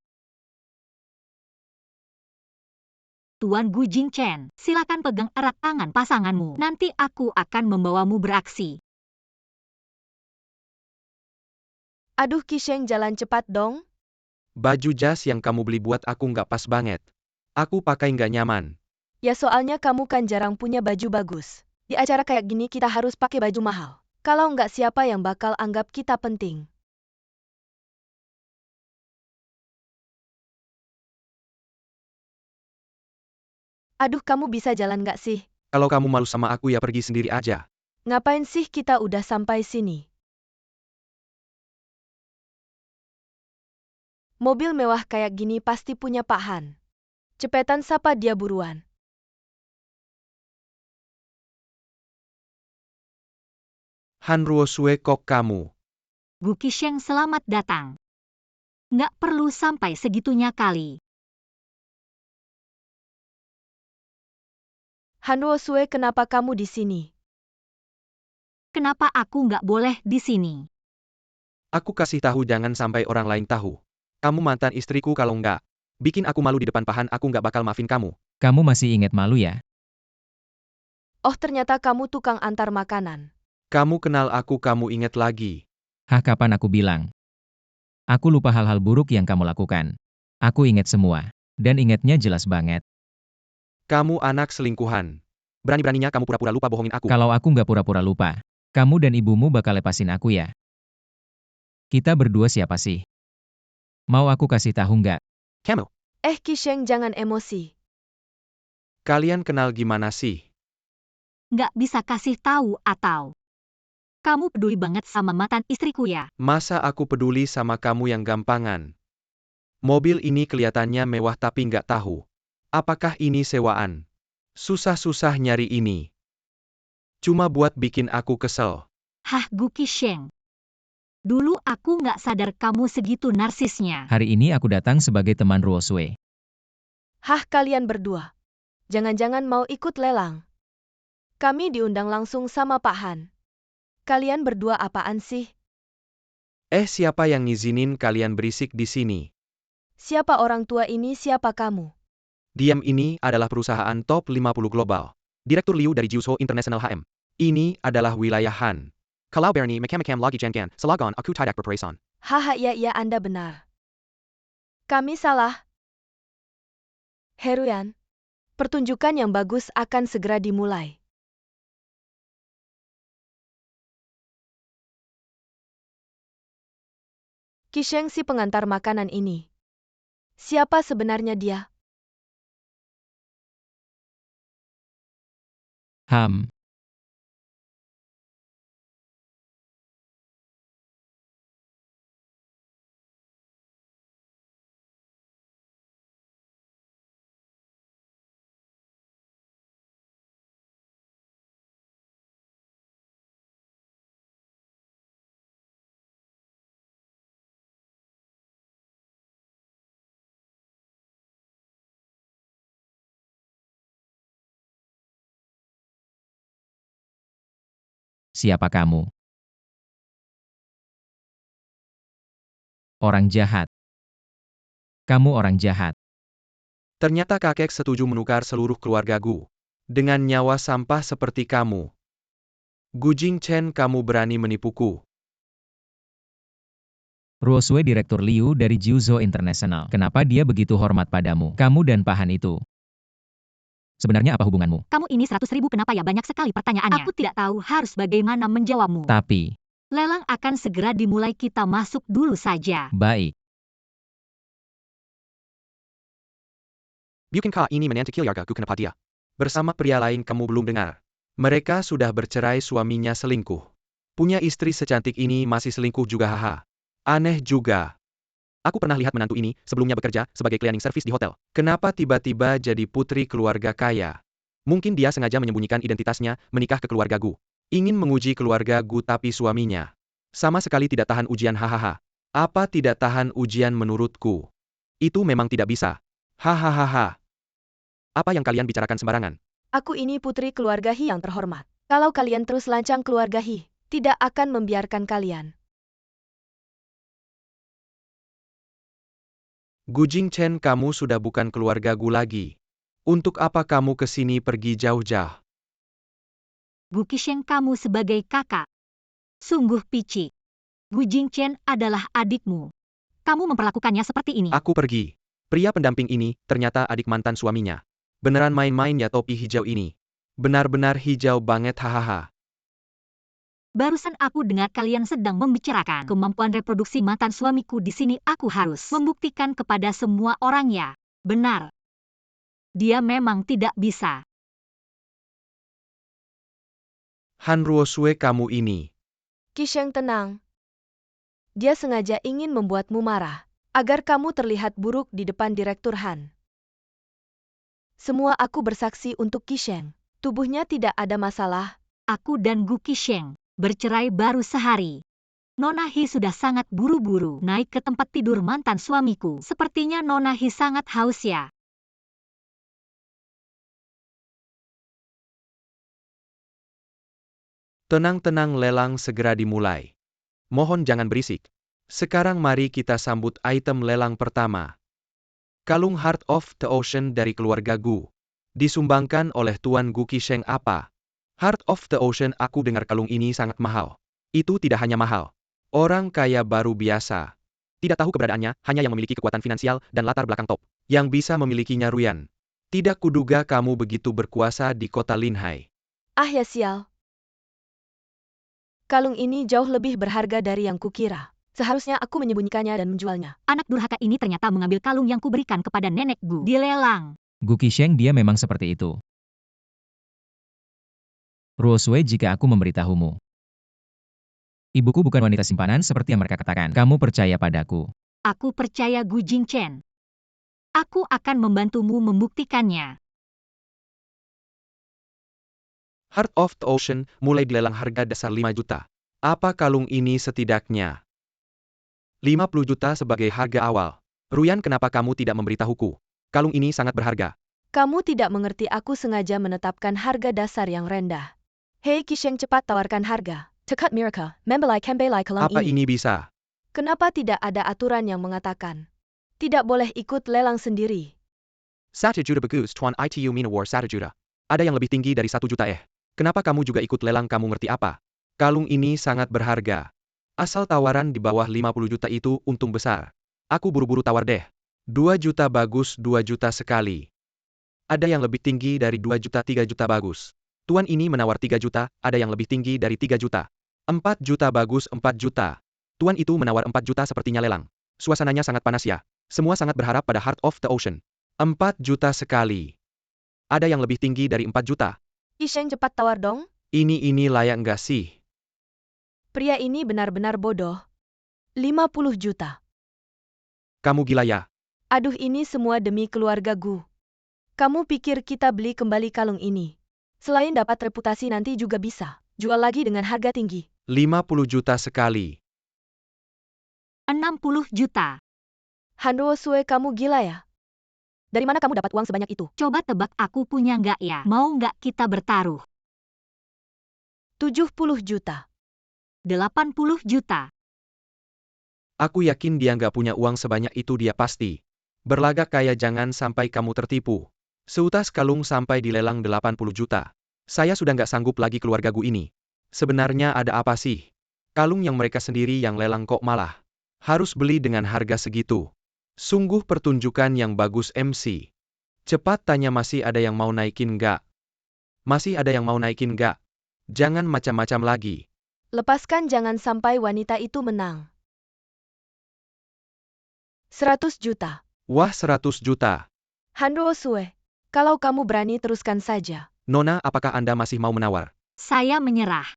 Tuan Gu Jingchen, silakan pegang erat tangan pasanganmu. Nanti aku akan membawamu beraksi. Aduh Qisheng, jalan cepat dong. Baju jas yang kamu beli buat aku nggak pas banget. Aku pakai nggak nyaman. Ya soalnya kamu kan jarang punya baju bagus. Di acara kayak gini kita harus pakai baju mahal. Kalau nggak, siapa yang bakal anggap kita penting? Aduh, kamu bisa jalan nggak sih? Kalau kamu malu sama aku ya pergi sendiri aja. Ngapain sih kita udah sampai sini? Mobil mewah kayak gini pasti punya Pak Han. Cepetan sapa dia buruan. Han Ruo Sui, kok kamu? Gu Qisheng, selamat datang. Nggak perlu sampai segitunya kali. Han Ruo Sui, kenapa kamu di sini? Kenapa aku nggak boleh di sini? Aku kasih tahu jangan sampai orang lain tahu. Kamu mantan istriku, kalau nggak bikin aku malu di depan Pahan, aku nggak bakal maafin kamu. Kamu masih ingat malu ya? Oh, ternyata kamu tukang antar makanan. Kamu kenal aku, kamu ingat lagi. Hah, kapan aku bilang? Aku lupa hal-hal buruk yang kamu lakukan. Aku ingat semua. Dan ingatnya jelas banget. Kamu anak selingkuhan. Berani-beraninya kamu pura-pura lupa bohongin aku. Kalau aku nggak pura-pura lupa, kamu dan ibumu bakal lepasin aku ya? Kita berdua siapa sih? Mau aku kasih tahu nggak? Kamu, Qisheng, jangan emosi. kalian kenal gimana sih? Nggak bisa kasih tahu atau? Kamu peduli banget sama mantan istriku ya? Masa aku peduli sama kamu yang gampangan? Mobil ini kelihatannya mewah tapi nggak tahu. Apakah ini sewaan? Susah-susah nyari ini. Cuma buat bikin aku kesel. Hah, Gu Qisheng. Dulu aku nggak sadar kamu segitu narsisnya. Hari ini aku datang sebagai teman Ruo Sui. Hah, kalian berdua? Jangan-jangan mau ikut lelang? Kami diundang langsung sama Pak Han. Kalian berdua apaan sih? Siapa yang ngizinin kalian berisik di sini? Siapa orang tua ini, siapa kamu? Diam, ini adalah perusahaan top 50 global. Direktur Liu dari Jiuso International HM. Ini adalah wilayah Han. Kalau Bernie Macam Lagi Jangan, Selagon Aku Tidak Berperasan. Haha, iya Anda benar. Kami salah. Heruyan, pertunjukan yang bagus akan segera dimulai. Qisheng si pengantar makanan ini. Siapa sebenarnya dia? Ham. Siapa kamu? Orang jahat. Kamu orang jahat. Ternyata kakek setuju menukar seluruh keluarga Gu dengan nyawa sampah seperti kamu. Gu Jingchen, kamu berani menipuku. Ruosue Direktur Liu dari Jiuzhou International. Kenapa dia begitu hormat padamu? Kamu dan Pahan itu. Sebenarnya apa hubunganmu? Kamu ini 100.000, kenapa ya banyak sekali pertanyaannya? Aku tidak tahu harus bagaimana menjawabmu. Tapi, Lelang akan segera dimulai, kita masuk dulu saja. baik. Bukan kau ini menantu keluarga Gu, kenapa dia bersama pria lain, kamu belum dengar? Mereka sudah bercerai, suaminya selingkuh. Punya istri secantik ini masih selingkuh juga, haha. Aneh juga. Aku pernah lihat menantu ini, sebelumnya bekerja sebagai cleaning service di hotel. Kenapa tiba-tiba jadi putri keluarga kaya? Mungkin dia sengaja menyembunyikan identitasnya, menikah ke keluarga Gu. Ingin menguji keluarga Gu, tapi suaminya sama sekali tidak tahan ujian, hahaha. Apa tidak tahan ujian menurutku? Itu memang tidak bisa. Hahaha. Apa yang kalian bicarakan sembarangan? Aku ini putri keluarga Hi yang terhormat. Kalau kalian terus lancang keluarga Hi, tidak akan membiarkan kalian. Gu Jingchen, kamu sudah bukan keluarga Gu lagi. Untuk apa kamu ke sini pergi jauh-jauh? Gu Qisheng, kamu sebagai kakak sungguh picik. Gu Jingchen adalah adikmu. Kamu memperlakukannya seperti ini. Aku pergi. Pria pendamping ini ternyata adik mantan suaminya. Beneran main-main ya topi hijau ini. Benar-benar hijau banget, hahaha. Barusan aku dengar kalian sedang membicarakan kemampuan reproduksi mantan suamiku di sini. Aku harus membuktikan kepada semua orang ya. Benar. Dia memang tidak bisa. Han Ruosue, kamu ini. Qisheng, tenang. Dia sengaja ingin membuatmu marah, agar kamu terlihat buruk di depan Direktur Han. Semua aku bersaksi untuk Qisheng. Tubuhnya tidak ada masalah. Aku dan Gu Qisheng bercerai baru sehari. Nona Hi sudah sangat buru-buru naik ke tempat tidur mantan suamiku. Sepertinya Nona Hi sangat haus ya. Tenang-tenang, lelang segera dimulai. Mohon jangan berisik. Sekarang mari kita sambut item lelang pertama. Kalung Heart of the Ocean dari keluarga Gu. Disumbangkan oleh Tuan Gu Qisheng. Apa? Heart of the Ocean, aku dengar kalung ini sangat mahal. Itu tidak hanya mahal. Orang kaya baru biasa tidak tahu keberadaannya, hanya yang memiliki kekuatan finansial dan latar belakang top yang bisa memilikinya, Ruyan. Tidak kuduga kamu begitu berkuasa di kota Linhai. Ah ya sial. Kalung ini jauh lebih berharga dari yang kukira. Seharusnya aku menyembunyikannya dan menjualnya. Anak durhaka ini ternyata mengambil kalung yang kuberikan kepada nenek Gu. Dilelang. Gu Qisheng, dia memang seperti itu. Ruosue, jika aku memberitahumu. Ibuku bukan wanita simpanan seperti yang mereka katakan. Kamu percaya padaku. Aku percaya Gu Jingchen. Aku akan membantumu membuktikannya. Heart of the Ocean mulai dilelang harga dasar 5 juta. Apa kalung ini setidaknya 50 juta sebagai harga awal. Ruyan, kenapa kamu tidak memberitahuku? Kalung ini sangat berharga. Kamu tidak mengerti, aku sengaja menetapkan harga dasar yang rendah. Hei Qisheng, cepat tawarkan harga. Tekat Mirka, membelai kembelai kalung Apa ini. ini bisa? Kenapa tidak ada aturan yang mengatakan tidak boleh ikut lelang sendiri? 1 juta bagus, Tuan Itu Mina War 1 juta. Ada yang lebih tinggi dari 1 juta. Kenapa kamu juga ikut lelang? Kamu ngerti apa? Kalung ini sangat berharga. Asal tawaran di bawah 50 juta itu untung besar. Aku buru-buru tawar deh. 2 juta bagus, 2 juta sekali. Ada yang lebih tinggi dari 2 juta, 3 juta bagus. Tuan ini menawar 3 juta, ada yang lebih tinggi dari 3 juta. 4 juta bagus, 4 juta. Tuan itu menawar 4 juta sepertinya lelang. Suasananya sangat panas ya. Semua sangat berharap pada Heart of the Ocean. 4 juta sekali. Ada yang lebih tinggi dari 4 juta. Isheng cepat tawar dong. Ini layak nggak sih? Pria ini benar-benar bodoh. 50 juta. Kamu gila ya? Aduh, ini semua demi keluarga Gu. Kamu pikir kita beli kembali kalung ini? Selain dapat reputasi nanti juga bisa jual lagi dengan harga tinggi. 50 juta sekali. 60 juta. Hanruo Sue, kamu gila ya? Dari mana kamu dapat uang sebanyak itu? Coba tebak aku punya nggak ya? Mau nggak kita bertaruh? 70 juta. 80 juta. Aku yakin dia nggak punya uang sebanyak itu, dia pasti berlagak kaya, jangan sampai kamu tertipu. Seutas kalung sampai dilelang 80 juta. Saya sudah nggak sanggup lagi keluarga Gu ini. Sebenarnya ada apa sih? Kalung yang mereka sendiri yang lelang kok malah harus beli dengan harga segitu. Sungguh pertunjukan yang bagus MC. Cepat tanya, masih ada yang mau naikin nggak? Masih ada yang mau naikin nggak? Jangan macam-macam lagi. Lepaskan, jangan sampai wanita itu menang. 100 juta. Wah, 100 juta. Hanruo Sue, kalau kamu berani teruskan saja. Nona, apakah Anda masih mau menawar? Saya menyerah.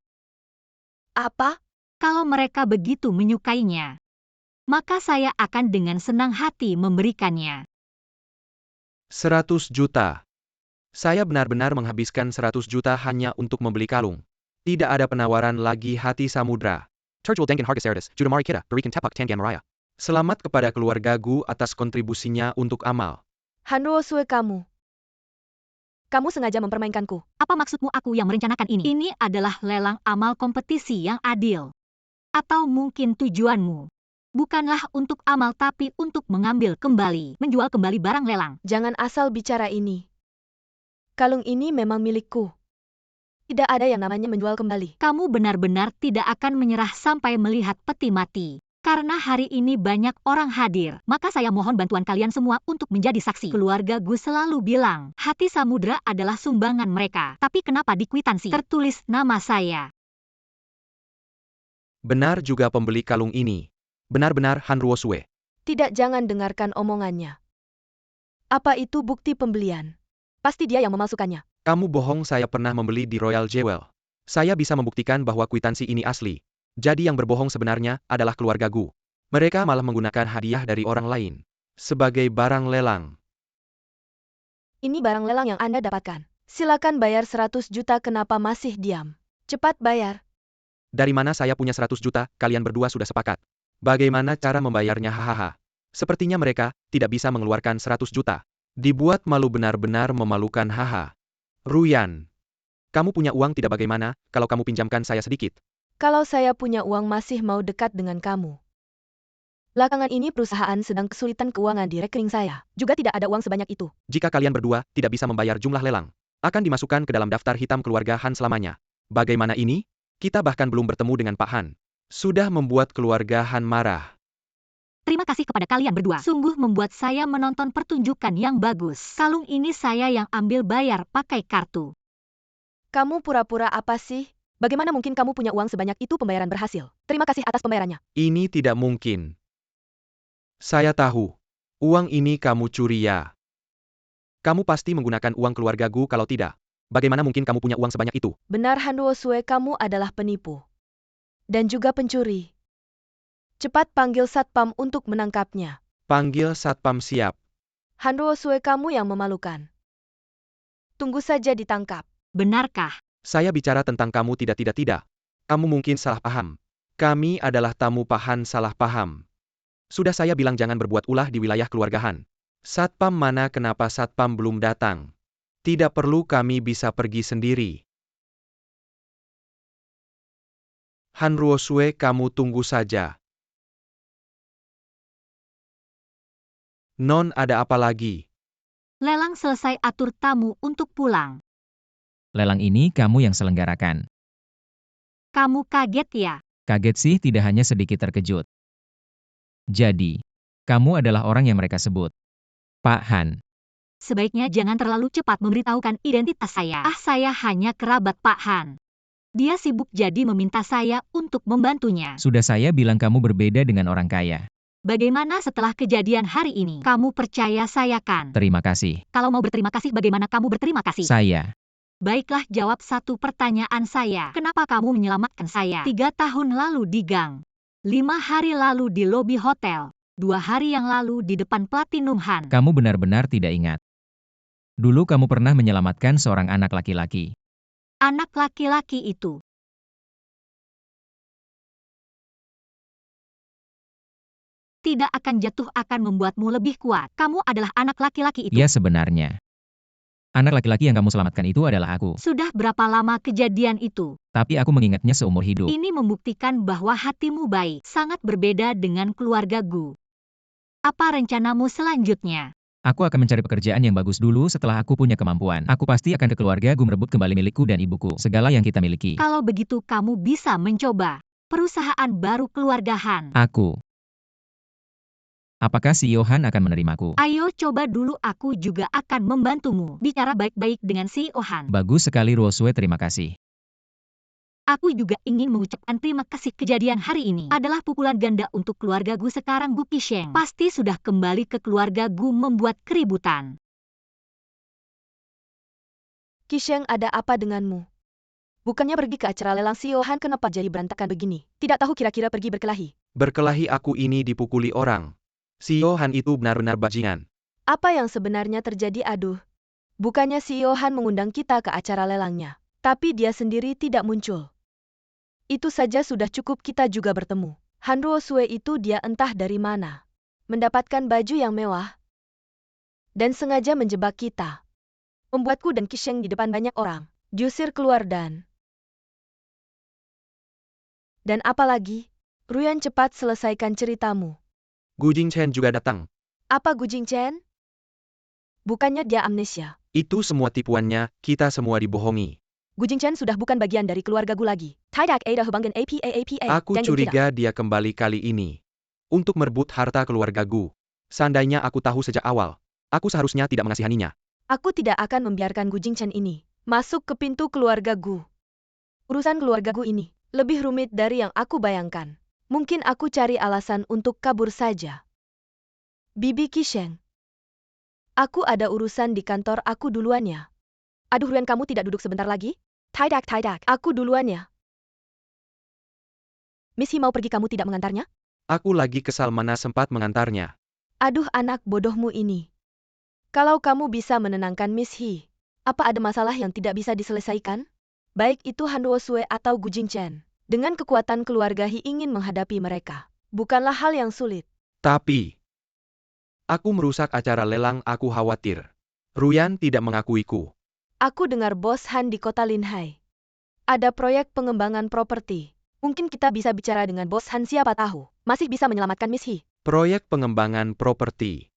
Apa? Kalau mereka begitu menyukainya, maka saya akan dengan senang hati memberikannya. 100 juta. Saya benar-benar menghabiskan 100 juta hanya untuk membeli kalung. Tidak ada penawaran lagi. Hati samudra. Terjul Dengen Harga Cerdas, Judamari Kita, Berikan Tapak Tangan Maraya. Selamat kepada keluarga Gu atas kontribusinya untuk amal. Hanruo Sue, kamu sengaja mempermainkanku. Apa maksudmu aku yang merencanakan ini? Ini adalah lelang amal kompetisi yang adil. Atau mungkin tujuanmu bukanlah untuk amal tapi untuk mengambil kembali, menjual kembali barang lelang. Jangan asal bicara ini. Kalung ini memang milikku. Tidak ada yang namanya menjual kembali. Kamu benar-benar tidak akan menyerah sampai melihat peti mati. Karena hari ini banyak orang hadir, maka saya mohon bantuan kalian semua untuk menjadi saksi. Keluarga Gu selalu bilang, hati samudra adalah sumbangan mereka. Tapi kenapa di kwitansi tertulis nama saya? Benar juga pembeli kalung ini. Benar-benar Hanruo Sue. Tidak, jangan dengarkan omongannya. Apa itu bukti pembelian? Pasti dia yang memalsukannya. Kamu bohong, saya pernah membeli di Royal Jewel. Saya bisa membuktikan bahwa kwitansi ini asli. Jadi yang berbohong sebenarnya adalah keluarga Gu. Mereka malah menggunakan hadiah dari orang lain sebagai barang lelang. Ini barang lelang yang Anda dapatkan. Silakan bayar 100 juta, kenapa masih diam? Cepat bayar. Dari mana saya punya 100 juta, kalian berdua sudah sepakat. Bagaimana cara membayarnya? Hahaha. Sepertinya mereka tidak bisa mengeluarkan 100 juta. Dibuat malu, benar-benar memalukan. Haha. Ruyan. Kamu punya uang tidak, bagaimana kalau kamu pinjamkan saya sedikit? Kalau saya punya uang masih mau dekat dengan kamu. Belakangan ini perusahaan sedang kesulitan keuangan di rekening saya. Juga tidak ada uang sebanyak itu. Jika kalian berdua tidak bisa membayar jumlah lelang, akan dimasukkan ke dalam daftar hitam keluarga Han selamanya. Bagaimana ini? Kita bahkan belum bertemu dengan Pak Han. Sudah membuat keluarga Han marah. Terima kasih kepada kalian berdua. Sungguh membuat saya menonton pertunjukan yang bagus. Kalung ini saya yang ambil, bayar pakai kartu. Kamu pura-pura apa sih? Bagaimana mungkin kamu punya uang sebanyak itu? Pembayaran berhasil. Terima kasih atas pembayarannya. Ini tidak mungkin. Saya tahu. Uang ini kamu curi ya. Kamu pasti menggunakan uang keluarga Gu, kalau tidak. Bagaimana mungkin kamu punya uang sebanyak itu? Benar, Hanruo Sue, kamu adalah penipu. Dan juga pencuri. Cepat panggil satpam untuk menangkapnya. Panggil satpam, siap. Hanruo Sue, kamu yang memalukan. Tunggu saja ditangkap. Benarkah? Saya bicara tentang kamu, tidak. Kamu mungkin salah paham. Kami adalah tamu Pak Han, salah paham. Sudah saya bilang jangan berbuat ulah di wilayah keluarga Han. Satpam mana? Kenapa satpam belum datang? Tidak perlu, kami bisa pergi sendiri. Hanruo Sue, kamu tunggu saja. Non, ada apa lagi? Lelang selesai, atur tamu untuk pulang. Lelang ini kamu yang selenggarakan. Kamu kaget ya? Kaget sih, tidak hanya sedikit terkejut. Jadi, kamu adalah orang yang mereka sebut Pak Han. Sebaiknya jangan terlalu cepat memberitahukan identitas saya. Saya hanya kerabat Pak Han. Dia sibuk jadi meminta saya untuk membantunya. Sudah saya bilang kamu berbeda dengan orang kaya. Bagaimana setelah kejadian hari ini? Kamu percaya saya kan? Terima kasih. Kalau mau berterima kasih, bagaimana kamu berterima kasih? Saya. Baiklah, jawab satu pertanyaan saya. Kenapa kamu menyelamatkan saya 3 tahun lalu di gang? 5 hari lalu di lobi hotel. 2 hari yang lalu di depan Platinum Han. Kamu benar-benar tidak ingat. Dulu kamu pernah menyelamatkan seorang anak laki-laki. Anak laki-laki itu tidak akan jatuh, akan membuatmu lebih kuat. Kamu adalah anak laki-laki itu. Ya, sebenarnya. Anak laki-laki yang kamu selamatkan itu adalah aku. Sudah berapa lama kejadian itu? Tapi aku mengingatnya seumur hidup. Ini membuktikan bahwa hatimu baik, sangat berbeda dengan keluarga Gu. Apa rencanamu selanjutnya? Aku akan mencari pekerjaan yang bagus dulu. Setelah aku punya kemampuan, aku pasti akan ke keluarga Gu merebut kembali milikku dan ibuku. Segala yang kita miliki. Kalau begitu kamu bisa mencoba perusahaan baru keluarga Han. Aku. Apakah CEO Han akan menerimaku? Ayo coba dulu, aku juga akan membantumu. Bicara baik-baik dengan CEO Han. Bagus sekali Ruosue, terima kasih. Aku juga ingin mengucapkan terima kasih. Kejadian hari ini adalah pukulan ganda untuk keluarga Gu. Sekarang Gu Qisheng pasti sudah kembali ke keluarga Gu membuat keributan. Qisheng, ada apa denganmu? Bukannya pergi ke acara lelang CEO Han, kenapa jadi berantakan begini? Tidak tahu kira-kira pergi berkelahi? Berkelahi aku ini dipukuli orang. CEO Han itu benar-benar bajingan. Apa yang sebenarnya terjadi? Aduh. Bukannya CEO Han mengundang kita ke acara lelangnya, tapi dia sendiri tidak muncul. Itu saja sudah cukup, kita juga bertemu. Han Ruosue itu dia entah dari mana. Mendapatkan baju yang mewah. Dan sengaja menjebak kita. Membuatku dan Qisheng di depan banyak orang. Diusir keluar dan apa lagi? Ruyan, cepat selesaikan ceritamu. Gu Jingchen juga datang. Apa Gu Jingchen? Bukannya dia amnesia. Itu semua tipuannya, kita semua dibohongi. Gu Jingchen sudah bukan bagian dari keluarga Gu lagi. Tidak ada hubungan apa. Aku curiga dia kembali kali ini untuk merebut harta keluarga Gu. Seandainya aku tahu sejak awal, aku seharusnya tidak mengasihaninya. Aku tidak akan membiarkan Gu Jingchen ini masuk ke pintu keluarga Gu. Urusan keluarga Gu ini lebih rumit dari yang aku bayangkan. Mungkin aku cari alasan untuk kabur saja. Bibi Qisheng. Aku ada urusan di kantor, aku duluan ya. Aduh Ruyan, kamu tidak duduk sebentar lagi? Tidak. Aku duluan ya. Miss He mau pergi, kamu tidak mengantarnya? Aku lagi kesal, mana sempat mengantarnya. Aduh anak bodohmu ini. Kalau kamu bisa menenangkan Miss He, apa ada masalah yang tidak bisa diselesaikan? Baik itu Han Ruosue atau Gu Jingchen. Dengan kekuatan keluarga He ingin menghadapi mereka. Bukanlah hal yang sulit. Tapi, aku merusak acara lelang, aku khawatir. Ruyan tidak mengakuiku. Aku dengar Bos Han di kota Linhai. Ada proyek pengembangan properti. Mungkin kita bisa bicara dengan Bos Han, siapa tahu masih bisa menyelamatkan Miss He. Proyek pengembangan properti.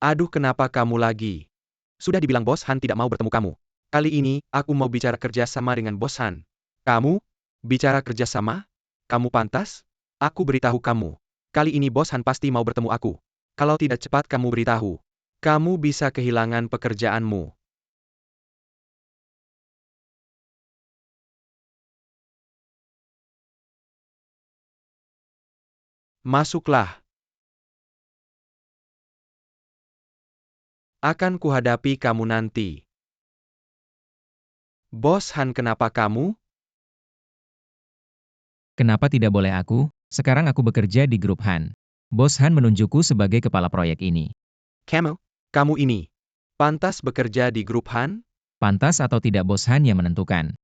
Aduh, kenapa kamu lagi? Sudah dibilang Bos Han tidak mau bertemu kamu. Kali ini, aku mau bicara kerjasama dengan Bos Han. Kamu? Bicara kerjasama? Kamu pantas? Aku beritahu kamu. Kali ini Bos Han pasti mau bertemu aku. Kalau tidak cepat kamu beritahu, kamu bisa kehilangan pekerjaanmu. Masuklah. Akan kuhadapi kamu nanti. Bos Han, kenapa kamu? Kenapa tidak boleh aku? Sekarang aku bekerja di grup Han. Bos Han menunjukku sebagai kepala proyek ini. Kamu ini pantas bekerja di grup Han? Pantas atau tidak Bos Han yang menentukan.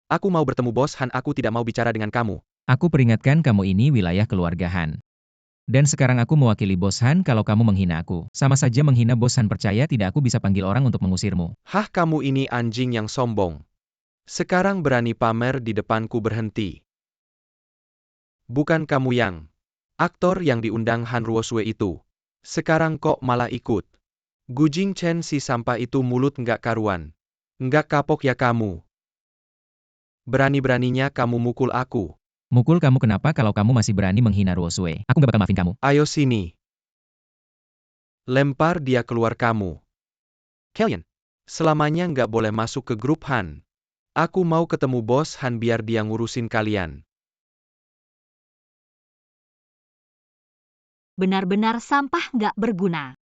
Aku mau bertemu Bos Han, aku tidak mau bicara dengan kamu. Aku peringatkan kamu, ini wilayah keluarga Han. Dan sekarang aku mewakili Bos Han. Kalau kamu menghina aku, sama saja menghina Bos Han. Percaya tidak, aku bisa panggil orang untuk mengusirmu. Hah, kamu ini anjing yang sombong. Sekarang berani pamer di depanku, berhenti. Bukan kamu yang aktor yang diundang Han Ruosue itu. Sekarang kok malah ikut. Gu Jingchen si sampah itu, mulut nggak karuan. Nggak kapok ya kamu. Berani-beraninya kamu mukul aku. Mukul kamu kenapa kalau kamu masih berani menghina Ruosue? Aku gak bakal maafin kamu. Ayo sini. Lempar dia keluar kamu. Kalian, selamanya nggak boleh masuk ke grup Han. Aku mau ketemu bos Han biar dia ngurusin kalian. Benar-benar sampah nggak berguna.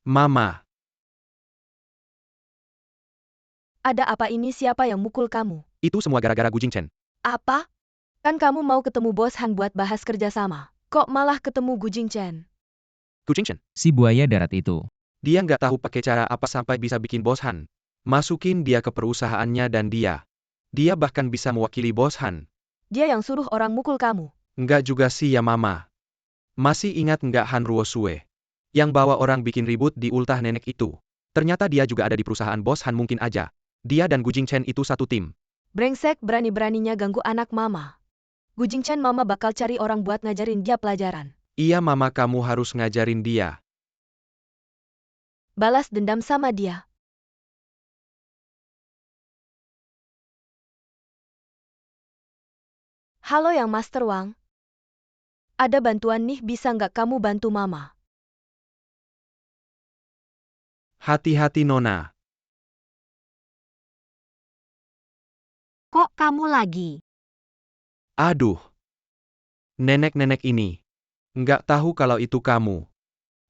Mama, Ada apa ini, siapa yang mukul kamu? itu semua gara-gara Gu Jingchen. Apa? Kan kamu mau ketemu bos Han buat bahas kerjasama. Kok malah ketemu Gu Jingchen? Gu Jingchen, Si buaya darat itu. dia nggak tahu pakai cara apa sampai bisa bikin bos Han masukin dia ke perusahaannya dan dia bahkan bisa mewakili bos Han. Dia yang suruh orang mukul kamu. Nggak juga sih ya mama. Masih ingat nggak Han Ruosue? Yang bawa orang bikin ribut di ultah nenek itu. Ternyata dia juga ada di perusahaan bos Han, mungkin aja. Dia dan Gu Jingchen itu satu tim. Brengsek, berani-beraninya ganggu anak mama. Gu Jingchen, mama bakal cari orang buat ngajarin dia pelajaran. Iya mama, kamu harus ngajarin dia. Balas dendam sama dia. Halo yang Master Wang. Ada bantuan nih, bisa nggak kamu bantu mama? Hati-hati Nona. Kok kamu lagi? Aduh. Nenek-nenek ini. Nggak tahu kalau itu kamu.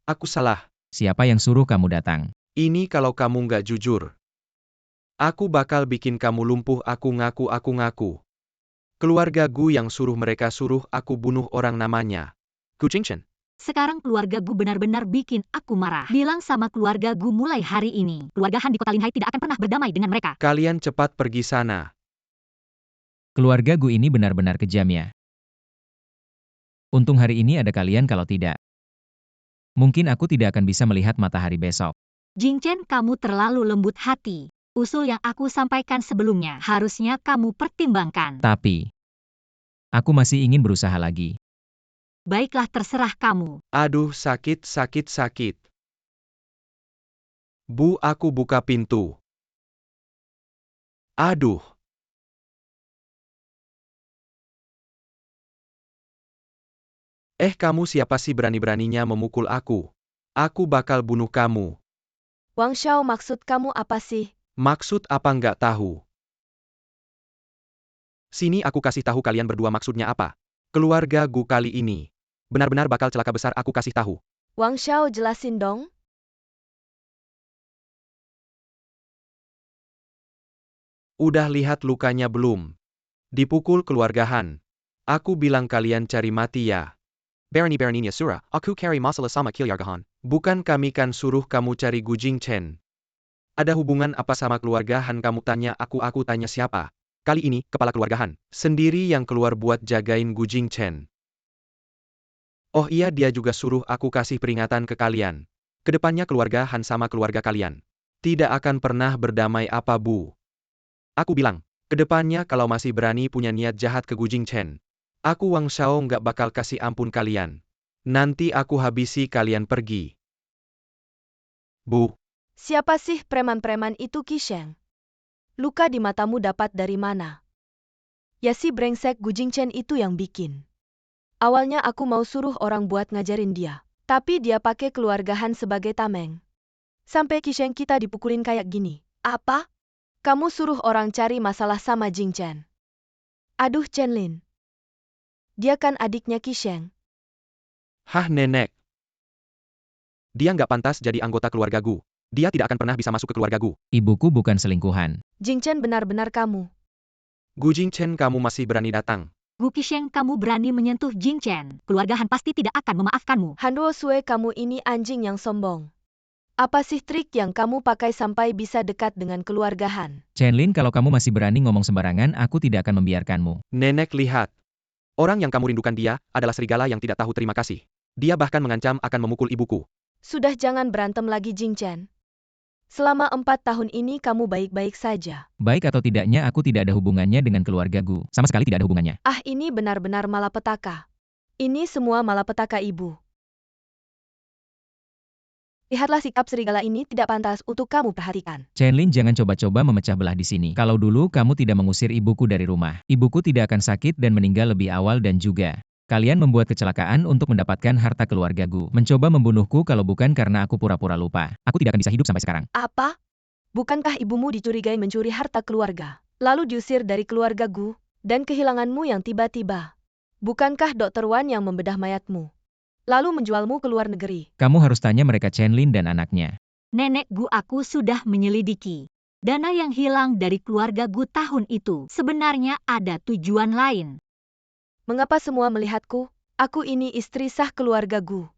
Aku salah. Siapa yang suruh kamu datang? Ini kalau kamu nggak jujur. Aku bakal bikin kamu lumpuh. Aku ngaku. Keluarga Gu yang suruh mereka suruh aku bunuh orang namanya Gu Jingchen. Sekarang keluarga Gu benar-benar bikin aku marah. Bilang sama keluarga Gu mulai hari ini, keluarga Han di kota Linhai tidak akan pernah berdamai dengan mereka. Kalian cepat pergi sana. Keluarga Gu ini benar-benar kejam ya. Untung hari ini ada kalian, kalau tidak. Mungkin aku tidak akan bisa melihat matahari besok. Jingchen, kamu terlalu lembut hati. Usul yang aku sampaikan sebelumnya harusnya kamu pertimbangkan. Tapi, aku masih ingin berusaha lagi. Baiklah, terserah kamu. Aduh, sakit. Bu, aku buka pintu. Aduh. Kamu siapa sih berani-beraninya memukul aku? Aku bakal bunuh kamu. Wang Xiao, maksud kamu apa sih? Maksud apa nggak tahu? Sini aku kasih tahu kalian berdua maksudnya apa. Keluarga Gu kali ini benar-benar bakal celaka besar, aku kasih tahu. Wang Xiao, jelasin dong. Udah lihat lukanya belum? Dipukul keluarga Han. Aku bilang kalian cari mati ya. Berani-beraninya surah, aku cari masalah sama keluarga Han. Bukan kami kan suruh kamu cari Gu Jingchen. Ada hubungan apa sama keluarga Han? Kamu tanya aku tanya siapa? Kali ini, kepala keluarga Han sendiri yang keluar buat jagain Gu Jingchen. Oh iya, dia juga suruh aku kasih peringatan ke kalian. Kedepannya keluarga Han sama keluarga kalian tidak akan pernah berdamai apa Bu. Aku bilang, kedepannya kalau masih berani punya niat jahat ke Gu Jingchen, aku Wang Xiao nggak bakal kasih ampun kalian. Nanti aku habisi kalian, pergi. Bu. Siapa sih preman-preman itu, Qisheng? Luka di matamu dapat dari mana? Ya si brengsek Gu Jingchen itu yang bikin. Awalnya aku mau suruh orang buat ngajarin dia. Tapi dia pakai keluarga Han sebagai tameng. Sampai Qisheng kita dipukulin kayak gini. Apa? Kamu suruh orang cari masalah sama Jingchen? Aduh Chenlin. Dia kan adiknya Qisheng. Hah nenek? Dia nggak pantas jadi anggota keluarga Gu. Dia tidak akan pernah bisa masuk ke keluarga Gu. Ibuku bukan selingkuhan. Jingchen, benar-benar kamu. Gu Jingchen, kamu masih berani datang. Gu Qisheng, kamu berani menyentuh Jingchen. Keluarga Han pasti tidak akan memaafkanmu. Han Ruosue, kamu ini anjing yang sombong. Apa sih trik yang kamu pakai sampai bisa dekat dengan keluarga Han? Chenlin, kalau kamu masih berani ngomong sembarangan, aku tidak akan membiarkanmu. Nenek lihat. Orang yang kamu rindukan dia adalah serigala yang tidak tahu terima kasih. Dia bahkan mengancam akan memukul ibuku. Sudah, jangan berantem lagi Jingchen. Selama 4 tahun ini kamu baik-baik saja. Baik atau tidaknya, aku tidak ada hubungannya dengan keluarga Gu. Sama sekali tidak ada hubungannya. Ah, ini benar-benar malapetaka. Ini semua malapetaka ibu. Lihatlah sikap serigala ini tidak pantas untuk kamu perhatikan. Chenlin, jangan coba-coba memecah belah di sini. Kalau dulu kamu tidak mengusir ibuku dari rumah, ibuku tidak akan sakit dan meninggal lebih awal dan juga kalian membuat kecelakaan untuk mendapatkan harta keluargaku. Mencoba membunuhku kalau bukan karena aku pura-pura lupa. Aku tidak akan bisa hidup sampai sekarang. Apa? Bukankah ibumu dicurigai mencuri harta keluarga, lalu diusir dari keluarga Gu, dan kehilanganmu yang tiba-tiba? Bukankah Dr. Wan yang membedah mayatmu, lalu menjualmu ke luar negeri? Kamu harus tanya mereka Chenlin dan anaknya. Nenek Gu, aku sudah menyelidiki. Dana yang hilang dari keluarga Gu tahun itu sebenarnya ada tujuan lain. Mengapa semua melihatku? Aku ini istri sah keluarga Gu.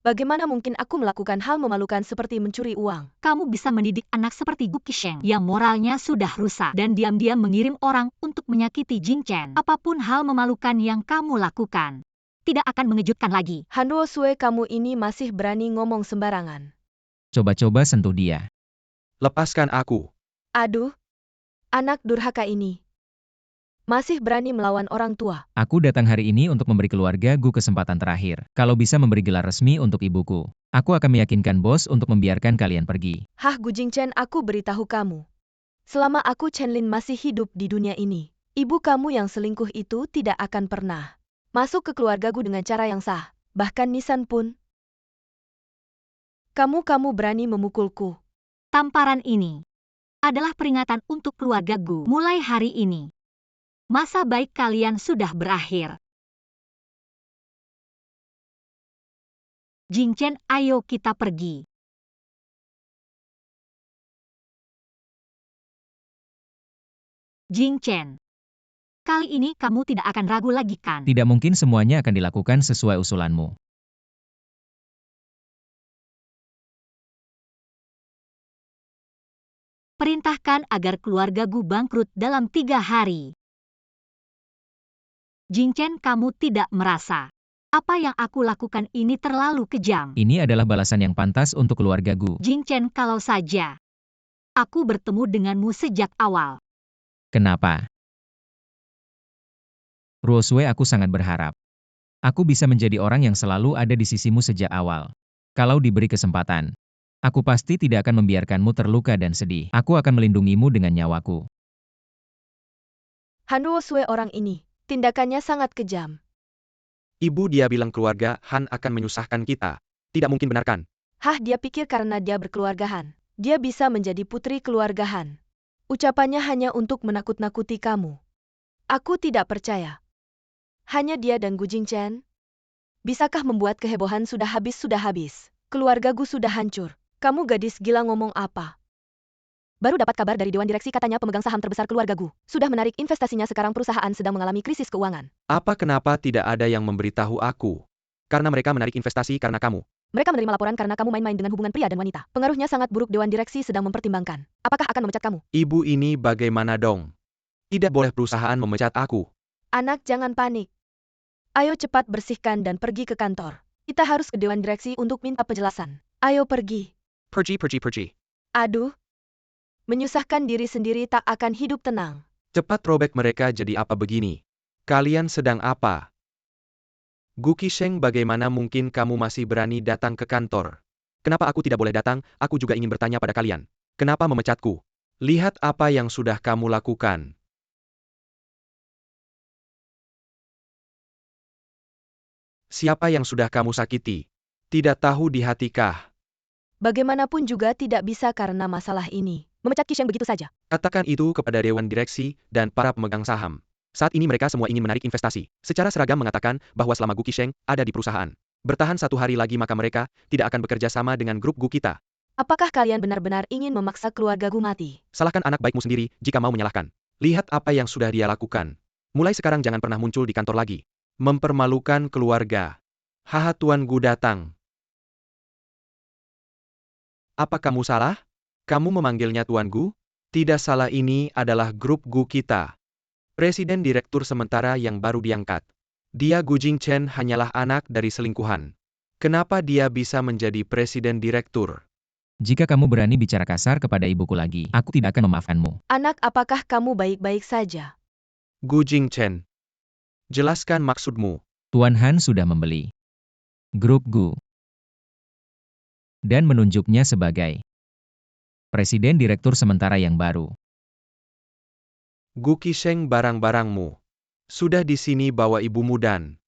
Bagaimana mungkin aku melakukan hal memalukan seperti mencuri uang? Kamu bisa mendidik anak seperti Gu Qisheng yang moralnya sudah rusak dan diam-diam mengirim orang untuk menyakiti Jing Chen. Apapun hal memalukan yang kamu lakukan, tidak akan mengejutkan lagi. Han Sui, kamu ini masih berani ngomong sembarangan. Coba-coba sentuh dia. Lepaskan aku. Aduh, anak durhaka ini. Masih berani melawan orang tua. Aku datang hari ini untuk memberi keluarga Gu kesempatan terakhir. Kalau bisa memberi gelar resmi untuk ibuku, aku akan meyakinkan bos untuk membiarkan kalian pergi. Hah, Gu Jingchen, aku beritahu kamu. Selama aku Chenlin masih hidup di dunia ini, ibu kamu yang selingkuh itu tidak akan pernah masuk ke keluarga Gu dengan cara yang sah. Bahkan Nisan pun. Kamu berani memukulku. Tamparan ini adalah peringatan untuk keluarga Gu. Mulai hari ini, masa baik kalian sudah berakhir. Jing Chen, ayo kita pergi. Jing Chen, kali ini kamu tidak akan ragu lagi kan? Tidak mungkin semuanya akan dilakukan sesuai usulanmu. Perintahkan agar keluarga Gu bangkrut dalam 3 hari. Jing Chen, kamu tidak merasa apa yang aku lakukan ini terlalu kejam? Ini adalah balasan yang pantas untuk keluarga Gu. Jing Chen, kalau saja aku bertemu denganmu sejak awal. Kenapa? Sui, aku sangat berharap aku bisa menjadi orang yang selalu ada di sisimu sejak awal. Kalau diberi kesempatan, aku pasti tidak akan membiarkanmu terluka dan sedih. Aku akan melindungimu dengan nyawaku. Han Sui, orang ini, tindakannya sangat kejam. Ibu dia bilang keluarga Han akan menyusahkan kita. Tidak mungkin, benar kan? Hah, dia pikir karena dia berkeluarga Han, dia bisa menjadi putri keluarga Han. Ucapannya hanya untuk menakut-nakuti kamu. Aku tidak percaya. Hanya dia dan Gu Jingchen? Bisakah membuat kehebohan sudah habis. Keluarga Gu sudah hancur. Kamu gadis gila ngomong apa? Baru dapat kabar dari Dewan Direksi, katanya pemegang saham terbesar keluarga Gu sudah menarik investasinya, sekarang perusahaan sedang mengalami krisis keuangan. Kenapa tidak ada yang memberitahu aku? Karena mereka menarik investasi karena kamu. Mereka menerima laporan karena kamu main-main dengan hubungan pria dan wanita. Pengaruhnya sangat buruk, Dewan Direksi sedang mempertimbangkan apakah akan memecat kamu. Ibu ini bagaimana dong? Tidak boleh perusahaan memecat aku. Anak, jangan panik. Ayo cepat bersihkan dan pergi ke kantor. Kita harus ke Dewan Direksi untuk minta penjelasan. Ayo pergi. Pergi. Aduh. Menyusahkan diri sendiri tak akan hidup tenang. Cepat robek mereka jadi apa begini? Kalian sedang apa? Gu Qisheng, bagaimana mungkin kamu masih berani datang ke kantor? Kenapa aku tidak boleh datang? Aku juga ingin bertanya pada kalian. Kenapa memecatku? Lihat apa yang sudah kamu lakukan. Siapa yang sudah kamu sakiti? Tidak tahu di hatikah? Bagaimanapun juga tidak bisa karena masalah ini memecat Qisheng begitu saja. Katakan itu kepada Dewan Direksi dan para pemegang saham. Saat ini mereka semua ingin menarik investasi. Secara seragam mengatakan bahwa selama Gu Qisheng ada di perusahaan, bertahan 1 hari lagi, maka mereka tidak akan bekerja sama dengan grup Gu kita. Apakah kalian benar-benar ingin memaksa keluarga Gu mati? Salahkan anak baikmu sendiri jika mau menyalahkan. Lihat apa yang sudah dia lakukan. Mulai sekarang jangan pernah muncul di kantor lagi. Mempermalukan keluarga. Haha, Tuan Gu datang. Apa kamu salah? Kamu memanggilnya Tuan Gu? Tidak salah, ini adalah grup Gu kita. Presiden Direktur sementara yang baru diangkat. Dia Gu Jingchen hanyalah anak dari selingkuhan. Kenapa dia bisa menjadi Presiden Direktur? Jika kamu berani bicara kasar kepada ibuku lagi, aku tidak akan memaafkanmu. Anak, apakah kamu baik-baik saja? Gu Jingchen, jelaskan maksudmu. Tuan Han sudah membeli grup Gu. dan menunjuknya sebagai Presiden Direktur Sementara yang baru. Gu Qisheng, barang-barangmu. Sudah di sini, bawa ibumu dan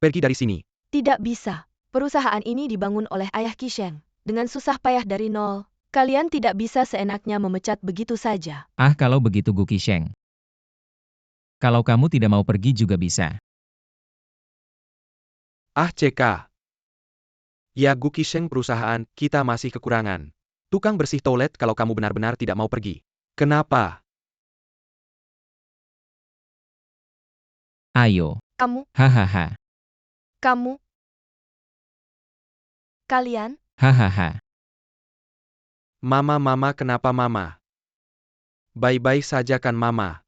pergi dari sini. Tidak bisa. Perusahaan ini dibangun oleh ayah Qisheng. Dengan susah payah dari nol. Kalian tidak bisa seenaknya memecat begitu saja. Ah, kalau begitu Gu Qisheng. Kalau kamu tidak mau pergi juga bisa. Ah, CK. Ya, Gu Qisheng, perusahaan kita masih kekurangan tukang bersih toilet kalau kamu benar-benar tidak mau pergi. Kenapa? Ayo. Kamu, Hahaha. kamu, kalian, Hahaha. Mama, kenapa mama? Baik-baik saja kan mama?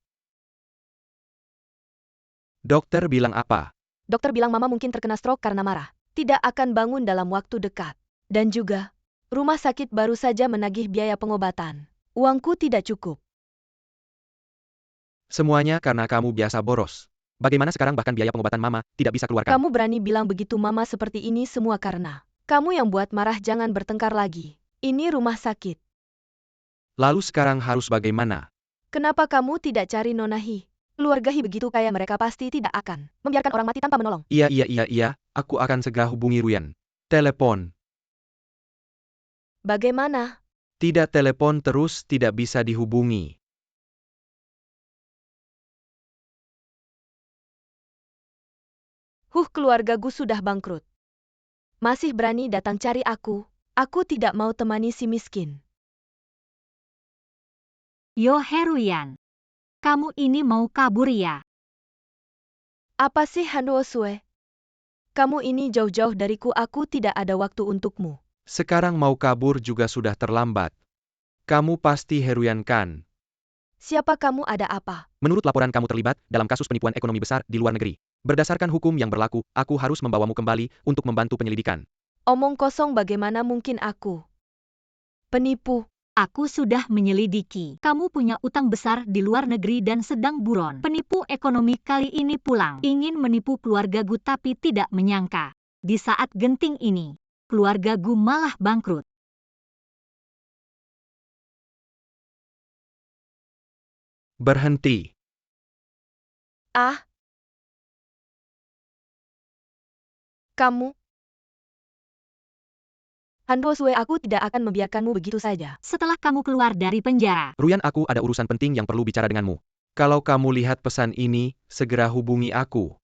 Dokter bilang apa? dokter bilang mama mungkin terkena stroke karena marah. Tidak akan bangun dalam waktu dekat. Dan juga, rumah sakit baru saja menagih biaya pengobatan. Uangku tidak cukup. Semuanya karena kamu biasa boros. Bagaimana sekarang bahkan biaya pengobatan mama tidak bisa keluarkan? Kamu berani bilang begitu mama seperti ini semua karena kamu yang buat marah. Jangan bertengkar lagi. Ini rumah sakit. Lalu sekarang harus bagaimana? Kenapa kamu tidak cari Nonahi? Keluarga Hi begitu kaya, mereka pasti tidak akan membiarkan orang mati tanpa menolong. Iya. Aku akan segera hubungi Ruyan. Telepon. Bagaimana? Tidak, telepon terus tidak bisa dihubungi. Keluarga Gu sudah bangkrut. Masih berani datang cari aku. Aku tidak mau temani si miskin. Yo Heruyan. Kamu ini mau kabur ya? Apa sih Hanwo Sue? Kamu ini jauh-jauh dariku, aku tidak ada waktu untukmu. Sekarang mau kabur juga sudah terlambat. Kamu pasti Heruyan kan? Siapa kamu, ada apa? Menurut laporan kamu terlibat dalam kasus penipuan ekonomi besar di luar negeri. Berdasarkan hukum yang berlaku, aku harus membawamu kembali untuk membantu penyelidikan. Omong kosong, bagaimana mungkin aku penipu? Aku sudah menyelidiki. Kamu punya utang besar di luar negeri dan sedang buron. Penipu ekonomi kali ini pulang. Ingin menipu keluarga Gu tapi tidak menyangka. Di saat genting ini, keluarga Gu malah bangkrut. Berhenti. Ah? Kamu? Hanwo Sue, aku tidak akan membiarkanmu begitu saja. Setelah kamu keluar dari penjara, Ruyan, aku ada urusan penting yang perlu bicara denganmu. Kalau kamu lihat pesan ini, segera hubungi aku.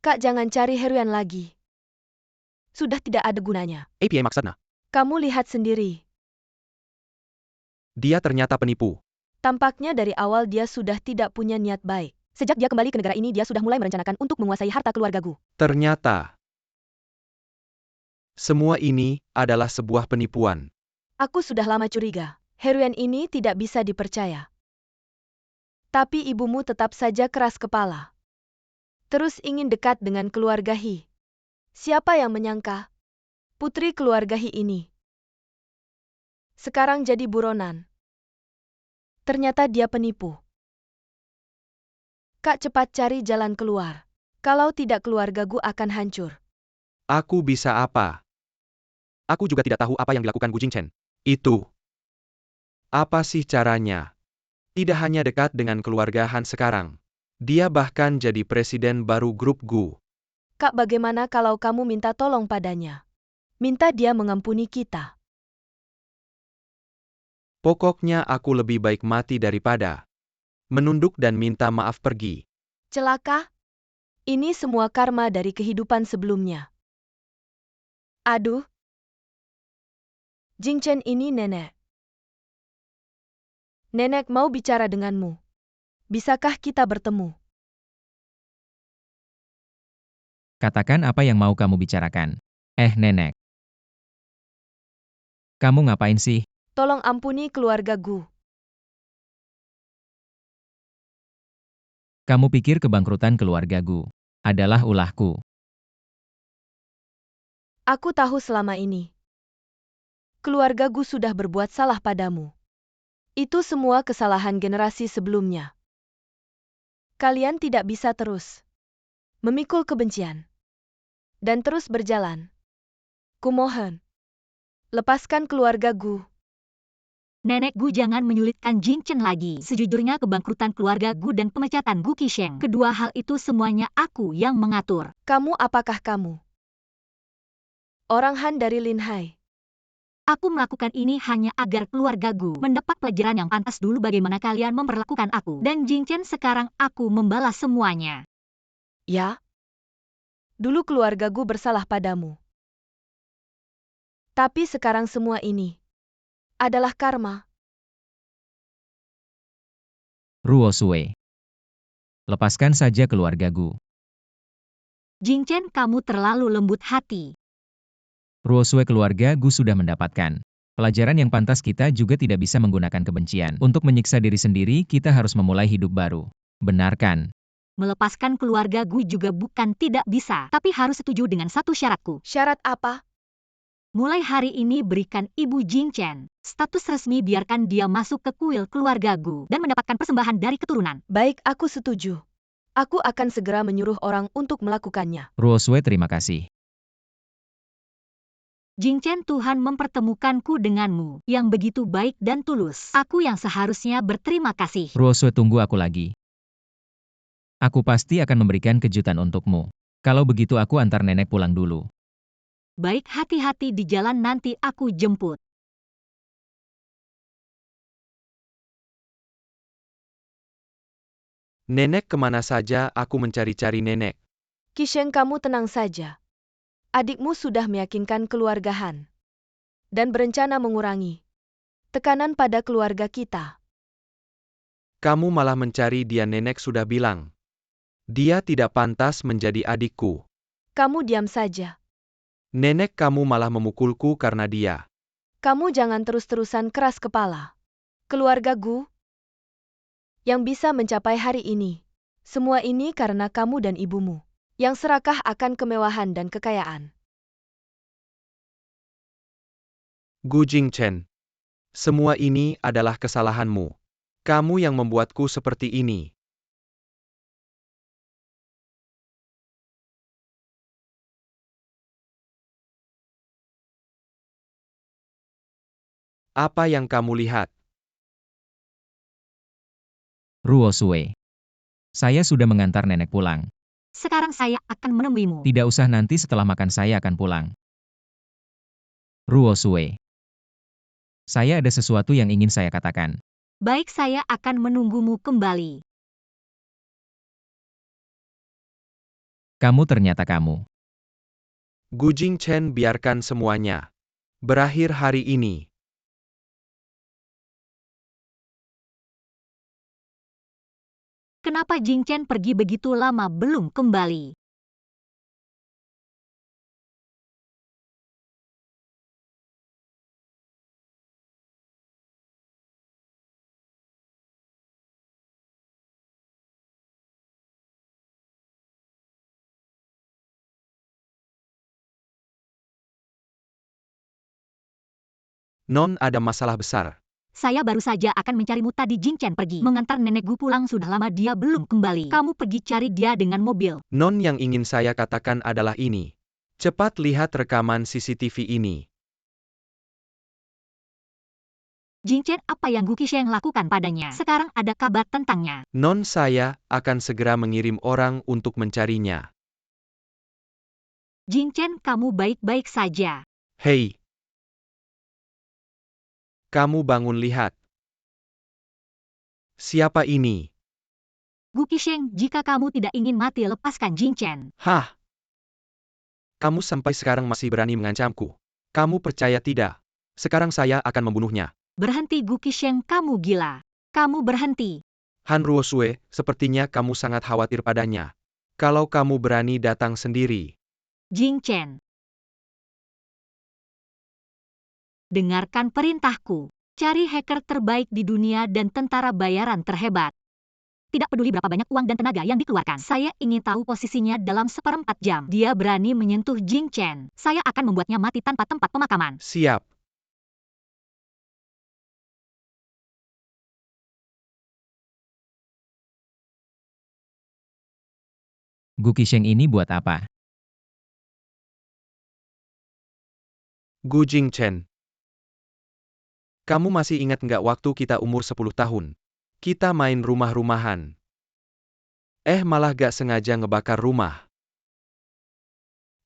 Kak, jangan cari Heruyan lagi. Sudah tidak ada gunanya. APA maksudnya? Kamu lihat sendiri. Dia ternyata penipu. Tampaknya dari awal dia sudah tidak punya niat baik. Sejak dia kembali ke negara ini, dia sudah mulai merencanakan untuk menguasai harta keluarga Gu. Ternyata semua ini adalah sebuah penipuan. Aku sudah lama curiga. Heruyan ini tidak bisa dipercaya. Tapi ibumu tetap saja keras kepala. Terus ingin dekat dengan keluarga Hi. Siapa yang menyangka? Putri keluarga Hi ini sekarang jadi buronan. Ternyata dia penipu. Kak, cepat cari jalan keluar. Kalau tidak, keluarga Gu akan hancur. Aku bisa apa? Aku juga tidak tahu apa yang dilakukan Gu Jingchen. Itu. Apa sih caranya? Tidak hanya dekat dengan keluarga Han sekarang. Dia bahkan jadi presiden baru grup Gu. Kak, bagaimana kalau kamu minta tolong padanya? Minta dia mengampuni kita. Pokoknya aku lebih baik mati daripada menunduk dan minta maaf pergi. Celaka? Ini semua karma dari kehidupan sebelumnya. Aduh. Jingchen, ini nenek. Nenek mau bicara denganmu. Bisakah kita bertemu? Katakan apa yang mau kamu bicarakan. Nenek. Kamu ngapain sih? Tolong ampuni keluarga Gu. Kamu pikir kebangkrutan keluarga Gu adalah ulahku? Aku tahu selama ini. Keluarga Gu sudah berbuat salah padamu. Itu semua kesalahan generasi sebelumnya. Kalian tidak bisa terus memikul kebencian dan terus berjalan Kumohon. Lepaskan keluarga Gu. Nenek Gu, jangan menyulitkan Jing Chen lagi. Sejujurnya kebangkrutan keluarga Gu dan pemecatan Gu Qisheng. Kedua hal itu semuanya aku yang mengatur. Apakah kamu? Orang Han dari Lin Hai. Aku melakukan ini hanya agar keluarga Gu mendapat pelajaran yang pantas dulu bagaimana kalian memperlakukan aku. Dan Jing Chen, sekarang aku membalas semuanya. Ya? Dulu keluarga Gu bersalah padamu. Tapi sekarang semua ini adalah karma. Ruo Sue. Lepaskan saja keluarga Gu. Jing Chen, kamu terlalu lembut hati. Ruo Sue, keluarga Gu sudah mendapatkan pelajaran yang pantas. Kita juga tidak bisa menggunakan kebencian untuk menyiksa diri sendiri. Kita harus memulai hidup baru. Benar kan? Melepaskan keluarga Gu juga bukan tidak bisa, tapi harus setuju dengan satu syaratku. Syarat apa? Mulai hari ini berikan Ibu Jing Chen status resmi, biarkan dia masuk ke kuil keluarga Gu dan mendapatkan persembahan dari keturunan. Baik, aku setuju. Aku akan segera menyuruh orang untuk melakukannya. Ruo Sue, terima kasih. Jing Chen, Tuhan mempertemukanku denganmu yang begitu baik dan tulus. Aku yang seharusnya berterima kasih. Ruo Sue, tunggu aku lagi. Aku pasti akan memberikan kejutan untukmu. Kalau begitu aku antar nenek pulang dulu. Baik, hati-hati di jalan, nanti aku jemput. Nenek kemana saja? Aku mencari-cari nenek. Qisheng, kamu tenang saja. Adikmu sudah meyakinkan keluarga Han dan berencana mengurangi tekanan pada keluarga kita. Kamu malah mencari dia. Nenek sudah bilang. Dia tidak pantas menjadi adikku. Kamu diam saja. Nenek, kamu malah memukulku karena dia. Kamu jangan terus-terusan keras kepala. Keluarga Gu yang bisa mencapai hari ini. Semua ini karena kamu dan ibumu yang serakah akan kemewahan dan kekayaan. Gu Jingchen. Semua ini adalah kesalahanmu. Kamu yang membuatku seperti ini. Apa yang kamu lihat? Ruo Sue. Saya sudah mengantar nenek pulang. Sekarang saya akan menemuimu. Tidak usah, nanti setelah makan saya akan pulang. Ruo Sue. Saya ada sesuatu yang ingin saya katakan. Baik, saya akan menunggumu kembali. Kamu ternyata kamu. Gu Jingchen, biarkan semuanya berakhir hari ini. Kenapa Jing Chen pergi begitu lama belum kembali? Non, ada masalah besar. Saya baru saja akan mencarimu tadi. Jing Chen pergi mengantar nenek Gu pulang, sudah lama dia belum kembali. Kamu pergi cari dia dengan mobil. Non, yang ingin saya katakan adalah ini. Cepat lihat rekaman CCTV ini. Jing Chen, apa yang Gu Qisheng lakukan padanya? Sekarang ada kabar tentangnya. Non, saya akan segera mengirim orang untuk mencarinya. Jing Chen, kamu baik-baik saja. Hei. Kamu bangun, lihat. Siapa ini? Gu Qisheng, jika kamu tidak ingin mati, lepaskan Jing Chen. Hah? Kamu sampai sekarang masih berani mengancamku. Kamu percaya tidak? Sekarang saya akan membunuhnya. Berhenti Gu Qisheng, kamu gila. Kamu berhenti. Han Ruosue, sepertinya kamu sangat khawatir padanya. Kalau kamu berani datang sendiri. Jing Chen, dengarkan perintahku. Cari hacker terbaik di dunia dan tentara bayaran terhebat. Tidak peduli berapa banyak uang dan tenaga yang dikeluarkan. Saya ingin tahu posisinya dalam 1/4 jam. Dia berani menyentuh Jing Chen. Saya akan membuatnya mati tanpa tempat pemakaman. Siap. Gu Qisheng ini buat apa? Gu Jingchen. Kamu masih ingat nggak waktu kita umur 10 tahun? Kita main rumah-rumahan. Malah gak sengaja ngebakar rumah.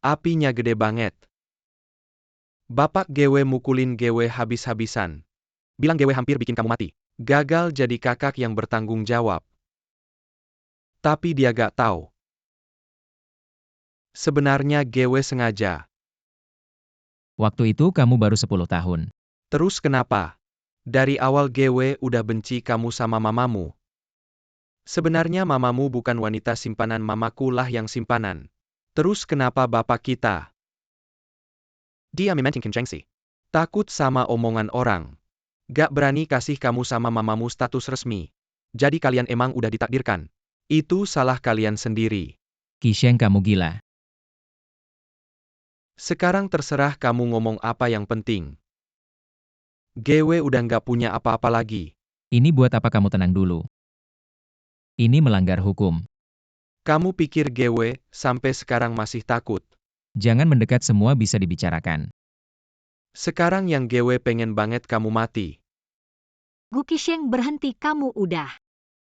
Apinya gede banget. Bapak Gewe mukulin Gewe habis-habisan. Bilang Gewe hampir bikin kamu mati. Gagal jadi kakak yang bertanggung jawab. Tapi dia gak tahu. Sebenarnya Gewe sengaja. Waktu itu kamu baru 10 tahun. Terus kenapa? Dari awal Gewe udah benci kamu sama mamamu. Sebenarnya mamamu bukan wanita simpanan, mamaku lah yang simpanan. Terus kenapa bapak kita? Dia memang Jengsi. Takut sama omongan orang. Gak berani kasih kamu sama mamamu status resmi. Jadi kalian emang udah ditakdirkan. Itu salah kalian sendiri. Qisheng, kamu gila. Sekarang terserah kamu ngomong apa yang penting. Gewe udah gak punya apa-apa lagi. Ini buat apa kamu tenang dulu? Ini melanggar hukum. Kamu pikir Gewe sampai sekarang masih takut? Jangan mendekat, semua bisa dibicarakan. Sekarang yang Gewe pengen banget kamu mati. Gu Qisheng, berhenti, kamu udah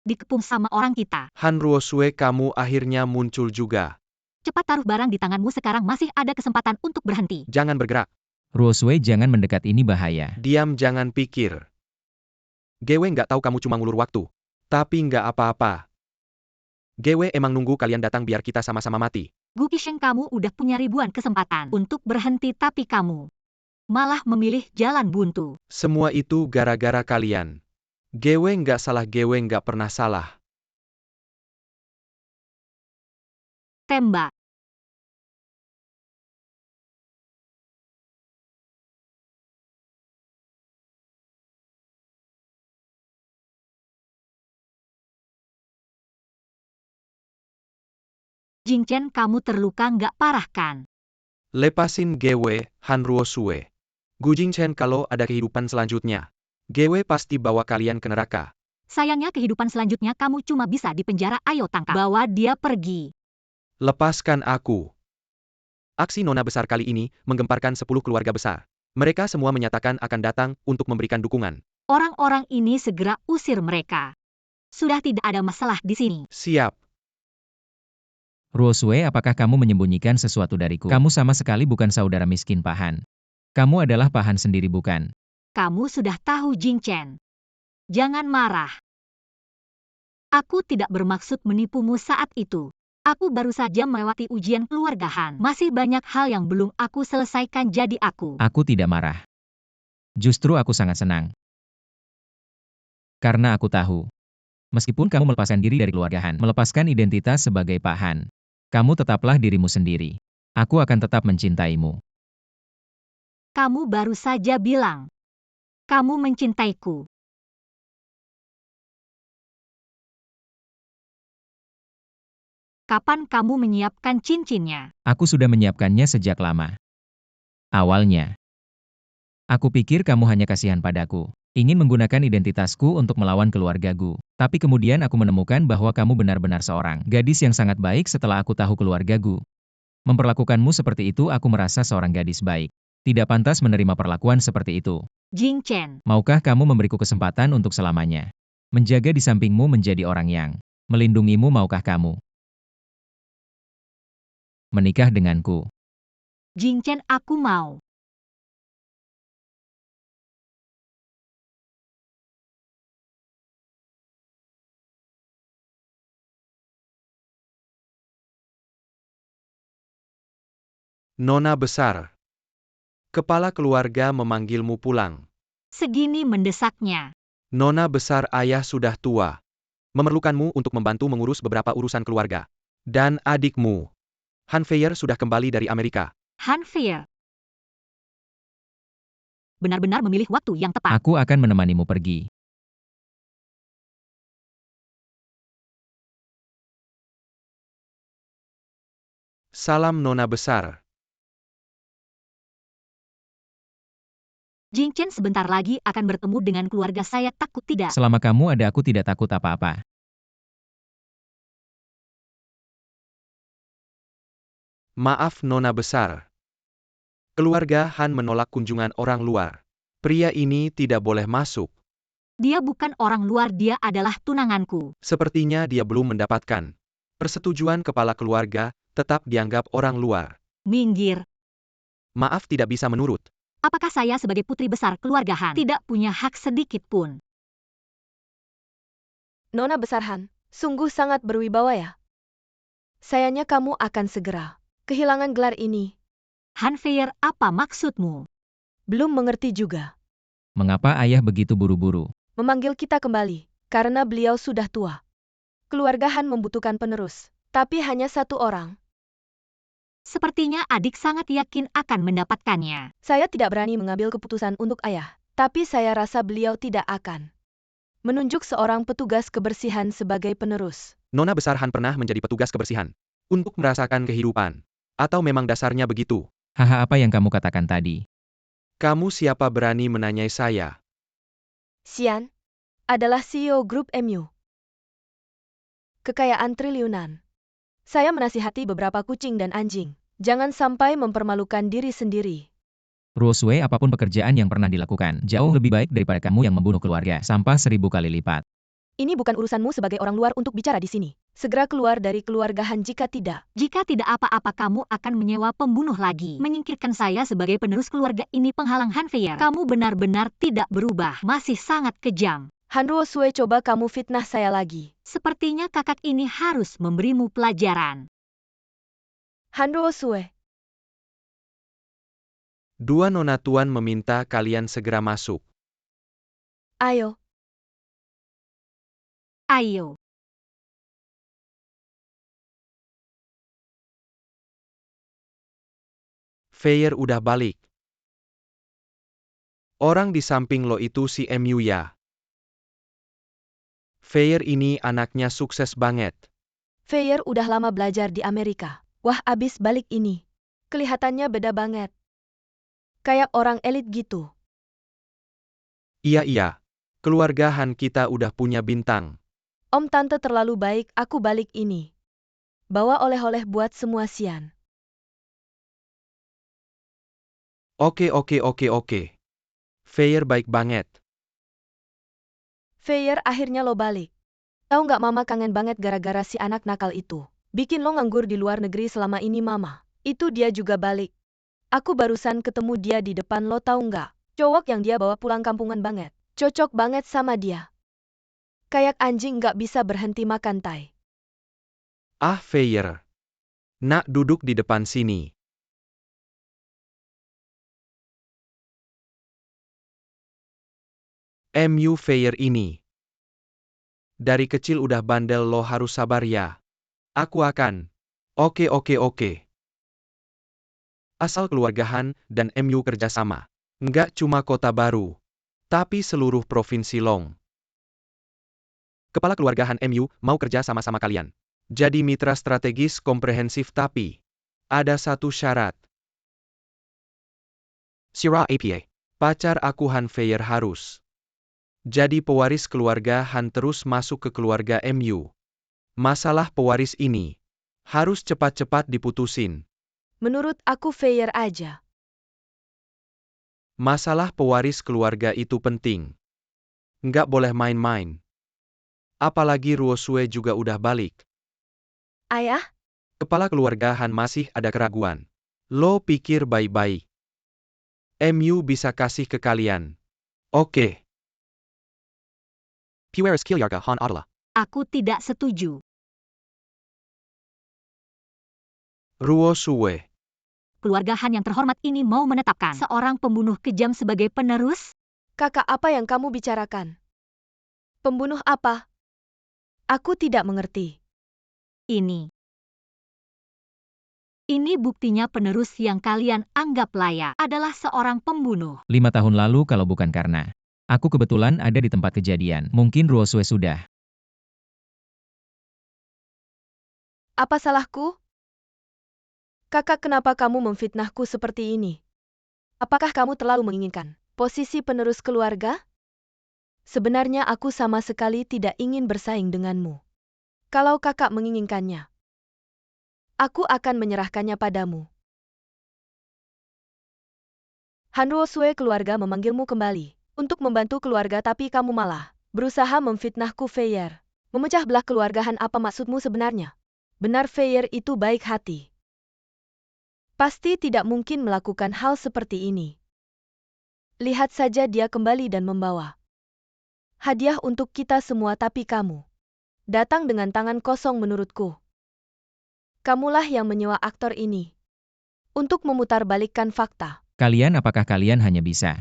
dikepung sama orang kita. Han Ruosue, kamu akhirnya muncul juga. Cepat taruh barang di tanganmu, sekarang masih ada kesempatan untuk berhenti. Jangan bergerak. Ruosue, jangan mendekat, ini bahaya. Diam, jangan pikir. Gewe nggak tahu kamu cuma ngulur waktu. Tapi nggak apa-apa. Gewe emang nunggu kalian datang biar kita sama-sama mati. Gu Qisheng, kamu udah punya ribuan kesempatan untuk berhenti, tapi kamu malah memilih jalan buntu. Semua itu gara-gara kalian. Gewe nggak salah, Gewe nggak pernah salah. Tembak. Jingchen, kamu terluka nggak parah kan? Lepasin Gewe, Han Ruosue. Gu Jingchen, kalau ada kehidupan selanjutnya, Gewe pasti bawa kalian ke neraka. Sayangnya kehidupan selanjutnya kamu cuma bisa di penjara, ayo tangkap. Bawa dia pergi. Lepaskan aku. Aksi Nona besar kali ini menggemparkan 10 keluarga besar. Mereka semua menyatakan akan datang untuk memberikan dukungan. Orang-orang ini segera usir mereka. Sudah tidak ada masalah di sini. Siap. Ruosue, apakah kamu menyembunyikan sesuatu dariku? Kamu sama sekali bukan saudara miskin Pahan. Kamu adalah Pahan sendiri, bukan? Kamu sudah tahu, Jingchen. Jangan marah. Aku tidak bermaksud menipumu saat itu. Aku baru saja melewati ujian keluarga Han. Masih banyak hal yang belum aku selesaikan, jadi aku. Aku tidak marah. Justru aku sangat senang. Karena aku tahu. Meskipun kamu melepaskan diri dari keluarga Han, melepaskan identitas sebagai Pahan, kamu tetaplah dirimu sendiri. Aku akan tetap mencintaimu. Kamu baru saja bilang kamu mencintaiku. Kapan kamu menyiapkan cincinnya? Aku sudah menyiapkannya sejak lama. Awalnya, aku pikir kamu hanya kasihan padaku, ingin menggunakan identitasku untuk melawan keluargaku. Tapi kemudian aku menemukan bahwa kamu benar-benar seorang gadis yang sangat baik setelah aku tahu keluargaku. Memperlakukanmu seperti itu, aku merasa seorang gadis baik. Tidak pantas menerima perlakuan seperti itu. Jingchen, Maukah kamu memberiku kesempatan untuk selamanya? Menjaga di sampingmu, menjadi orang yang melindungimu, maukah kamu menikah denganku? Jingchen, aku mau. Nona besar. Kepala keluarga memanggilmu pulang. Segini mendesaknya. Nona besar, ayah sudah tua. Memerlukanmu untuk membantu mengurus beberapa urusan keluarga. Dan adikmu. Han Feier sudah kembali dari Amerika. Han Feier benar-benar memilih waktu yang tepat. Aku akan menemanimu pergi. Salam Nona besar. Jingchen sebentar lagi akan bertemu dengan keluarga saya, takut tidak? Selama kamu ada, aku tidak takut apa-apa. Maaf Nona besar. Keluarga Han menolak kunjungan orang luar. Pria ini tidak boleh masuk. Dia bukan orang luar, dia adalah tunanganku. Sepertinya dia belum mendapatkan persetujuan kepala keluarga, tetap dianggap orang luar. Minggir. Maaf tidak bisa menurut. Apakah saya sebagai putri besar keluarga Han tidak punya hak sedikit pun? Nona besar Han, sungguh sangat berwibawa ya. Sayangnya kamu akan segera kehilangan gelar ini. Han Feier, apa maksudmu? Belum mengerti juga. Mengapa ayah begitu buru-buru? Memanggil kita kembali, karena beliau sudah tua. Keluarga Han membutuhkan penerus, tapi hanya satu orang. Sepertinya adik sangat yakin akan mendapatkannya. Saya tidak berani mengambil keputusan untuk ayah, tapi saya rasa beliau tidak akan menunjuk seorang petugas kebersihan sebagai penerus. Nona besar Han pernah menjadi petugas kebersihan. Untuk merasakan kehidupan. Atau memang dasarnya begitu? Haha, apa yang kamu katakan tadi? Kamu siapa berani menanyai saya? Xian adalah CEO grup MU. Kekayaan triliunan. Saya menasihati beberapa kucing dan anjing. Jangan sampai mempermalukan diri sendiri. Ruo Sui, apapun pekerjaan yang pernah dilakukan, jauh lebih baik daripada kamu yang membunuh keluarga, sampah 1000 kali lipat. Ini bukan urusanmu sebagai orang luar untuk bicara di sini. Segera keluar dari keluarga Han jika tidak. Jika tidak apa-apa kamu akan menyewa pembunuh lagi. Menyingkirkan saya sebagai penerus keluarga ini penghalang Han Feier. Kamu benar-benar tidak berubah. Masih sangat kejam. Han Ruo Sui, coba kamu fitnah saya lagi. Sepertinya kakak ini harus memberimu pelajaran. Han Ruo Sui. Dua nona tuan meminta kalian segera masuk. Ayo. Ayo. Feier udah balik. Orang di samping lo itu si MU ya. Feier ini anaknya sukses banget. Feier udah lama belajar di Amerika. Wah, abis balik ini. Kelihatannya beda banget. Kayak orang elit gitu. Iya. Keluarga Han kita udah punya bintang. Om tante terlalu baik, aku balik ini. Bawa oleh-oleh buat semua Xian. Oke. Feier baik banget. Feier, akhirnya lo balik. Tahu nggak mama kangen banget gara-gara si anak nakal itu. Bikin lo nganggur di luar negeri selama ini mama. Itu dia juga balik. Aku barusan ketemu dia di depan, lo tahu nggak? Cowok yang dia bawa pulang kampungan banget. Cocok banget sama dia. Kayak anjing nggak bisa berhenti makan tai. Ah Feier. Nak duduk di depan sini. MU Feier ini. Dari kecil udah bandel, lo harus sabar ya. Aku akan. Oke. Asal keluarga Han dan MU kerjasama. Nggak cuma kota baru. Tapi seluruh provinsi Long. Kepala keluarga Han MU mau kerja sama-sama kalian. Jadi mitra strategis komprehensif, tapi ada satu syarat. Sira APA. Pacar aku Han Feier harus jadi pewaris keluarga Han, terus masuk ke keluarga MU. Masalah pewaris ini harus cepat-cepat diputusin. Menurut aku Feier aja. Masalah pewaris keluarga itu penting. Nggak boleh main-main. Apalagi Ruo Sui juga udah balik. Ayah? Kepala keluarga Han masih ada keraguan. Lo pikir baik-baik. MU bisa kasih ke kalian. Oke. Pewaris keluarga Han adalah. Aku tidak setuju. Ruo Sui. Keluarga Han yang terhormat ini mau menetapkan seorang pembunuh kejam sebagai penerus? Kakak, apa yang kamu bicarakan? Pembunuh apa? Aku tidak mengerti. Ini buktinya penerus yang kalian anggap layak adalah seorang pembunuh. 5 tahun lalu kalau bukan karena aku kebetulan ada di tempat kejadian, mungkin Ruo Sui sudah. Apa salahku? Kakak, kenapa kamu memfitnahku seperti ini? Apakah kamu terlalu menginginkan posisi penerus keluarga? Sebenarnya aku sama sekali tidak ingin bersaing denganmu. Kalau kakak menginginkannya, aku akan menyerahkannya padamu. Hanruo Sue keluarga memanggilmu kembali untuk membantu keluarga tapi kamu malah berusaha memfitnahku Feier. Memecah belah keluargahan apa maksudmu sebenarnya? Benar Feier itu baik hati. Pasti tidak mungkin melakukan hal seperti ini. Lihat saja dia kembali dan membawa hadiah untuk kita semua tapi kamu datang dengan tangan kosong menurutku. Kamulah yang menyewa aktor ini untuk memutarbalikkan fakta. Apakah kalian hanya bisa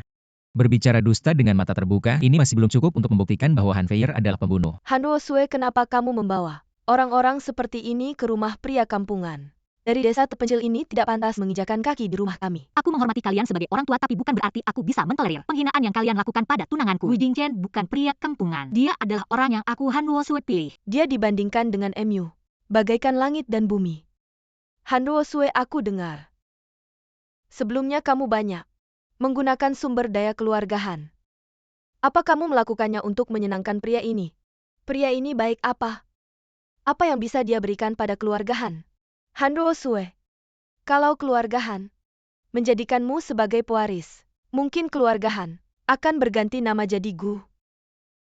berbicara dusta dengan mata terbuka? Ini masih belum cukup untuk membuktikan bahwa Han Feier adalah pembunuh. Hanruo Sue, kenapa kamu membawa orang-orang seperti ini ke rumah pria kampungan? Dari desa terpencil ini tidak pantas menginjakan kaki di rumah kami. Aku menghormati kalian sebagai orang tua tapi bukan berarti aku bisa mentolerir penghinaan yang kalian lakukan pada tunanganku. Wu Jingqian bukan pria kampungan. Dia adalah orang yang aku Hanruo Sue pilih. Dia dibandingkan dengan MU, bagaikan langit dan bumi. Hanruo Sue, aku dengar sebelumnya kamu banyak menggunakan sumber daya keluargahan. Apa kamu melakukannya untuk menyenangkan pria ini? Pria ini baik apa? Apa yang bisa dia berikan pada keluargahan? Hanruo Sue, kalau keluargahan menjadikanmu sebagai pewaris, mungkin keluargahan akan berganti nama jadi Gu.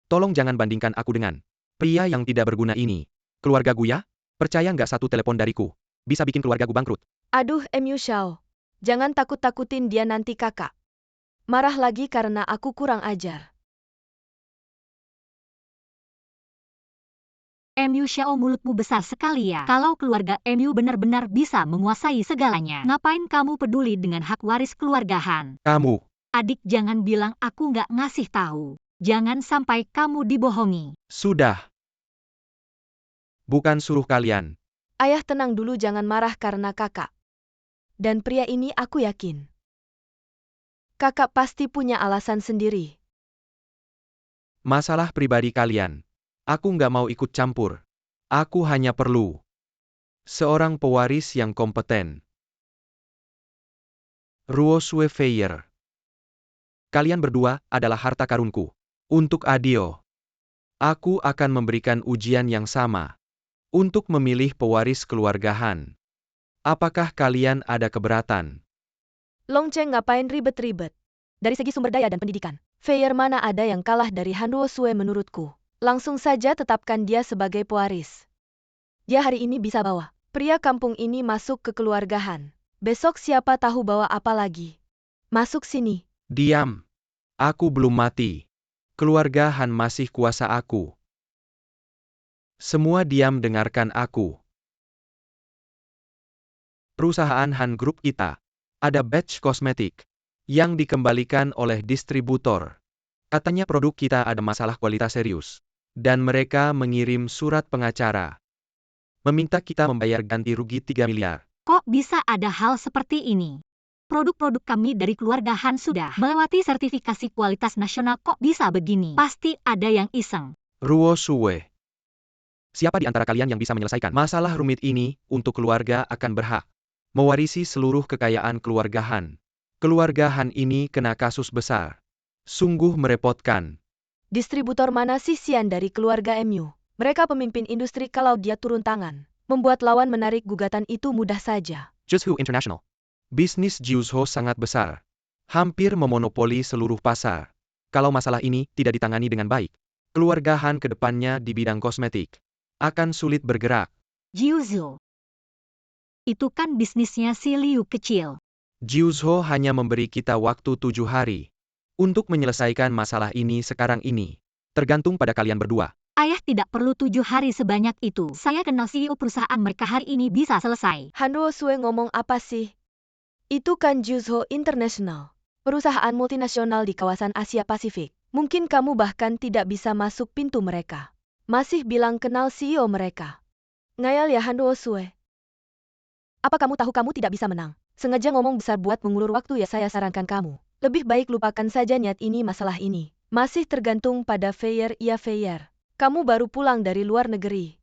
Tolong jangan bandingkan aku dengan pria yang tidak berguna ini. Keluarga Gu ya? Percaya nggak satu telepon dariku bisa bikin keluarga Gu bangkrut? Aduh, MU Xiao, jangan takut-takutin dia nanti kakak marah lagi karena aku kurang ajar. MU Xiao, mulutmu besar sekali ya. Kalau keluarga MU benar-benar bisa menguasai segalanya, ngapain kamu peduli dengan hak waris keluargahan? Kamu, Adik, jangan bilang aku nggak ngasih tahu. Jangan sampai kamu dibohongi. sudah. Bukan suruh kalian. Ayah, tenang dulu, jangan marah karena kakak. Dan pria ini aku yakin kakak pasti punya alasan sendiri. Masalah pribadi kalian. Aku nggak mau ikut campur. Aku hanya perlu seorang pewaris yang kompeten. Ruo Sue Feier. Kalian berdua adalah harta karunku. Untuk Adio, aku akan memberikan ujian yang sama untuk memilih pewaris keluargahan. Apakah kalian ada keberatan? Long Cheng, ngapain ribet-ribet? Dari segi sumber daya dan pendidikan, Feier mana ada yang kalah dari Hanruo Sue menurutku. Langsung saja tetapkan dia sebagai pewaris. Dia hari ini bisa bawa pria kampung ini masuk ke keluargahan. Besok siapa tahu bawa apa lagi. Masuk sini. Diam. Aku belum mati. Keluarga Han masih kuasa aku. Semua diam, dengarkan aku. Perusahaan Han Group kita ada batch kosmetik yang dikembalikan oleh distributor. Katanya produk kita ada masalah kualitas serius. Dan mereka mengirim surat pengacara meminta kita membayar ganti rugi 3 miliar. Kok bisa ada hal seperti ini? Produk-produk kami dari keluarga Han sudah melewati sertifikasi kualitas nasional, kok bisa begini? Pasti ada yang iseng. Ruo Sue. Siapa di antara kalian yang bisa menyelesaikan masalah rumit ini? Untuk keluarga akan berhak mewarisi seluruh kekayaan keluarga Han. Keluarga Han ini kena kasus besar. Sungguh merepotkan. Distributor mana sih Sian dari keluarga MU? Mereka pemimpin industri, kalau dia turun tangan membuat lawan menarik gugatan itu mudah saja. Juzhu International. Bisnis Juzhu sangat besar. Hampir memonopoli seluruh pasar. Kalau masalah ini tidak ditangani dengan baik, keluarga Han ke depannya di bidang kosmetik akan sulit bergerak. Jiuzhu. Itu kan bisnisnya si Liu kecil. Juzhu hanya memberi kita waktu 7 hari untuk menyelesaikan masalah ini sekarang ini. Tergantung pada kalian berdua. Ayah tidak perlu 7 hari sebanyak itu. Saya kenal CEO perusahaan mereka, hari ini bisa selesai. Hanruo Sue ngomong apa sih? Itu kan Juzhu International, perusahaan multinasional di kawasan Asia Pasifik. Mungkin kamu bahkan tidak bisa masuk pintu mereka. Masih bilang kenal CEO mereka. Ngayal ya Hanruo Sue. Apa kamu tahu kamu tidak bisa menang? Sengaja ngomong besar buat mengulur waktu ya. Saya sarankan kamu lebih baik lupakan saja niat ini. Masalah ini masih tergantung pada Feier. Ya Feier, kamu baru pulang dari luar negeri.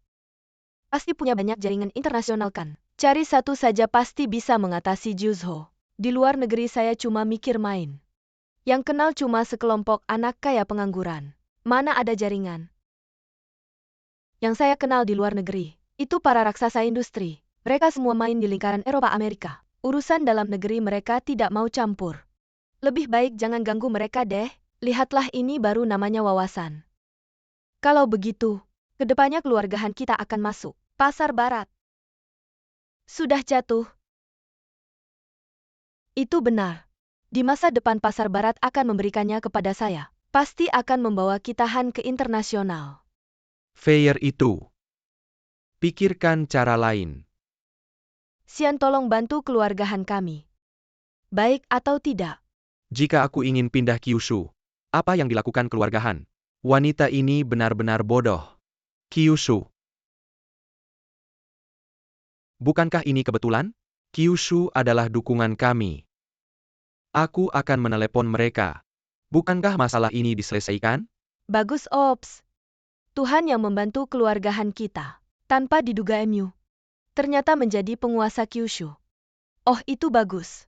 Pasti punya banyak jaringan internasional kan? Cari satu saja pasti bisa mengatasi Juzhu. Di luar negeri saya cuma mikir main. Yang kenal cuma sekelompok anak kaya pengangguran. Mana ada jaringan? Yang saya kenal di luar negeri, itu para raksasa industri. Mereka semua main di lingkaran Eropa Amerika. Urusan dalam negeri mereka tidak mau campur. Lebih baik jangan ganggu mereka deh. Lihatlah, ini baru namanya wawasan. Kalau begitu, kedepannya keluargahan kita akan masuk pasar barat. Sudah jatuh. Itu benar. Di masa depan pasar barat akan memberikannya kepada saya. Pasti akan membawa kita Han ke internasional. Fair itu. Pikirkan cara lain. Sian, tolong bantu keluargahan kami. Baik atau tidak? Jika aku ingin pindah Kyushu, apa yang dilakukan keluarga Han? Wanita ini benar-benar bodoh. Kyushu. Bukankah ini kebetulan? Kyushu adalah dukungan kami. Aku akan menelepon mereka. Bukankah masalah ini diselesaikan? Bagus, Ops. Tuhan yang membantu keluargahan kita. Tanpa diduga MU. Ternyata menjadi penguasa Kyushu. Oh, itu bagus.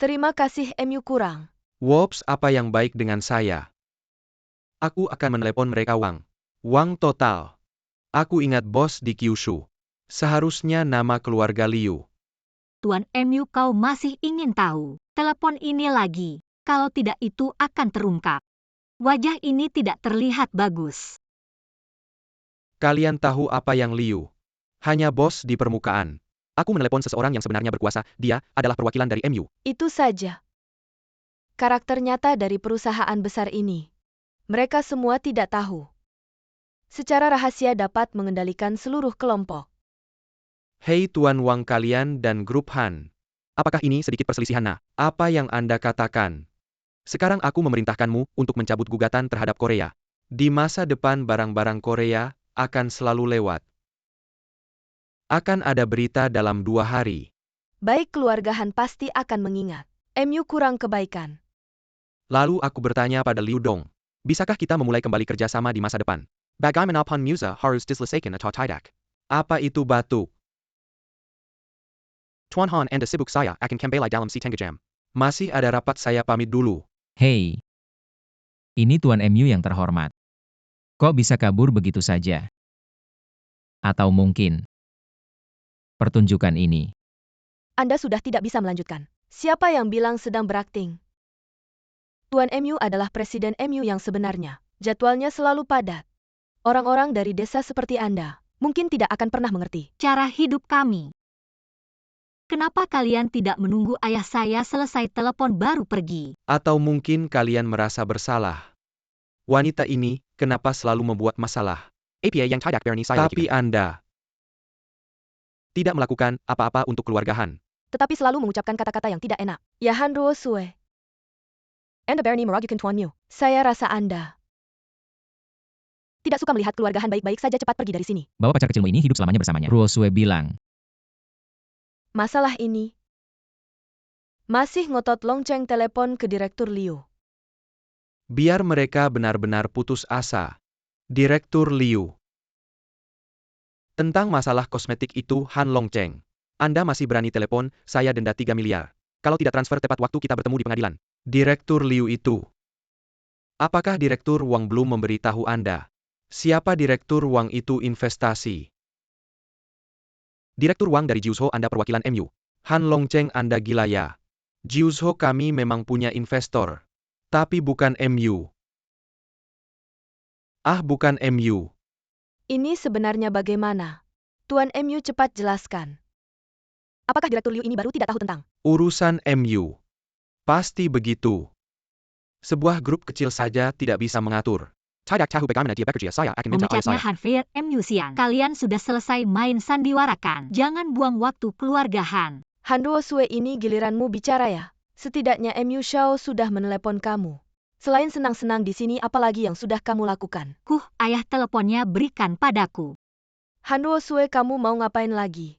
Terima kasih MU kurang. Wops, apa yang baik dengan saya? Aku akan menelepon mereka Wang. Wang total. Aku ingat bos di Kyushu. Seharusnya nama keluarga Liu. Tuan MU, kau masih ingin tahu? Telepon ini lagi. Kalau tidak itu akan terungkap. Wajah ini tidak terlihat bagus. Kalian tahu apa yang Liu? Hanya bos di permukaan. Aku menelepon seseorang yang sebenarnya berkuasa, dia adalah perwakilan dari MU. Itu saja. Karakter nyata dari perusahaan besar ini. Mereka semua tidak tahu. Secara rahasia dapat mengendalikan seluruh kelompok. Hei Tuan Wang kalian dan grup Han. Apakah ini sedikit perselisihan? Nah, apa yang Anda katakan? Sekarang aku memerintahkanmu untuk mencabut gugatan terhadap Korea. Di masa depan barang-barang Korea akan selalu lewat. Akan ada berita dalam 2 hari. Baik, keluargahan pasti akan mengingat. MU kurang kebaikan. Lalu aku bertanya pada Liu Dong. Bisakah kita memulai kembali kerjasama di masa depan? Bagaimana pun musa harus diselesaikan atau tidak? Apa itu batuk? Tuan Han Anda sibuk, saya akan kembali dalam setengah jam. Masih ada rapat, saya pamit dulu. Hei. Ini Tuan MU yang terhormat. Kok bisa kabur begitu saja? Atau mungkin pertunjukan ini. Anda sudah tidak bisa melanjutkan. Siapa yang bilang sedang berakting? Tuan MU adalah presiden MU yang sebenarnya. Jadwalnya selalu padat. Orang-orang dari desa seperti Anda mungkin tidak akan pernah mengerti Cara hidup kami. Kenapa kalian tidak menunggu ayah saya selesai telepon baru pergi? Atau mungkin kalian merasa bersalah. Wanita ini, kenapa selalu membuat masalah? APA yang tidak berani saya. Tapi Anda tidak melakukan apa-apa untuk keluarga Han. tetapi selalu mengucapkan kata-kata yang tidak enak. Ya Han Ruo Sue. Anda berani meragukan Tuan Mu. Saya rasa Anda tidak suka melihat keluargahan baik-baik saja cepat pergi dari sini. Bawa pacar kecilmu ini hidup selamanya bersamanya. Ruosue bilang. Masalah ini masih ngotot lonceng telepon ke Direktur Liu. Biar mereka benar-benar putus asa. Direktur Liu. Tentang masalah kosmetik itu Han Longcheng. Anda masih berani telepon, saya denda 3 miliar. Kalau tidak transfer tepat waktu kita bertemu di pengadilan. Direktur Liu itu. Apakah Direktur Wang belum memberitahu Anda? Siapa Direktur Wang itu investasi? Direktur Wang dari Jiuzhou, Anda perwakilan MU. Han Longcheng, Anda gila ya. Jiuzhou kami memang punya investor. Tapi bukan MU. Ah, bukan MU. Ini sebenarnya bagaimana? Tuan MU, cepat jelaskan. Apakah Direktur Liu ini baru tidak tahu tentang Urusan MU. Pasti begitu. Sebuah grup kecil saja tidak bisa mengatur. Tidak tahu bagaimana dia bekerja, saya akan minta ayah Memecatnya saya. Han Fair MU siang. Kalian sudah selesai main sandiwarakan. Jangan buang waktu keluarga Han. Han Ruo Sue, ini giliranmu bicara ya. Setidaknya MU Shao sudah menelepon kamu. Selain senang-senang di sini, apalagi yang sudah kamu lakukan? Ayah teleponnya berikan padaku. Han Ruo Sue, kamu mau ngapain lagi?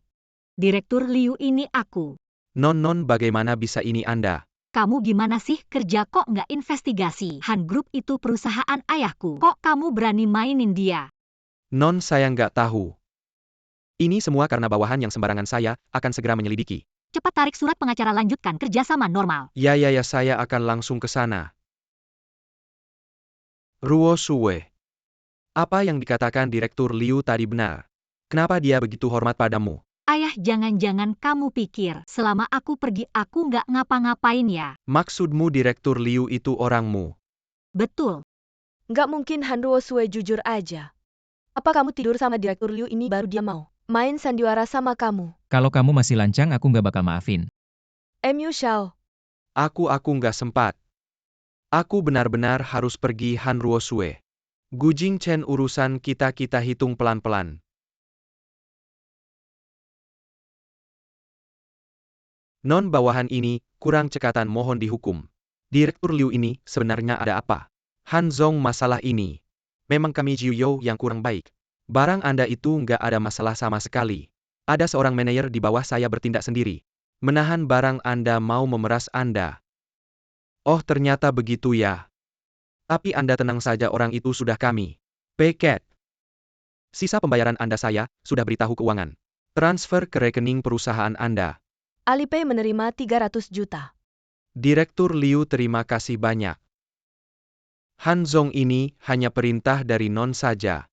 Direktur Liu ini aku. Non, bagaimana bisa ini Anda? Kamu gimana sih kerja kok nggak investigasi? Han Group itu perusahaan ayahku. Kok kamu berani mainin dia? Non, saya nggak tahu. Ini semua karena bawahan yang sembarangan, saya akan segera menyelidiki. Cepat tarik surat pengacara, lanjutkan kerjasama normal. Ya, saya akan langsung ke sana. Ruo Sue. Apa yang dikatakan Direktur Liu tadi benar? Kenapa dia begitu hormat padamu? Ayah, jangan-jangan kamu pikir selama aku pergi aku nggak ngapa-ngapain ya? Maksudmu Direktur Liu itu orangmu? Betul. Nggak mungkin Han Ruosue jujur aja. Apa kamu tidur sama Direktur Liu ini baru dia mau main sandiwara sama kamu? Kalau kamu masih lancang aku nggak bakal maafin. MU Xiao. Aku nggak sempat. Aku benar-benar harus pergi Han Ruosue. Gu Jingchen, urusan kita hitung pelan-pelan. Non bawahan ini, kurang cekatan, mohon dihukum. Direktur Liu ini, sebenarnya ada apa? Han Zong, masalah ini. Memang kami Jiu You yang kurang baik. Barang Anda itu nggak ada masalah sama sekali. Ada seorang manajer di bawah saya bertindak sendiri. Menahan barang Anda, mau memeras Anda. Oh, ternyata begitu ya. Tapi Anda tenang saja, orang itu sudah kami peket. Sisa pembayaran Anda saya sudah beritahu keuangan. Transfer ke rekening perusahaan Anda. Alipay menerima 300 juta. Direktur Liu, terima kasih banyak. Han Zong ini hanya perintah dari Non saja.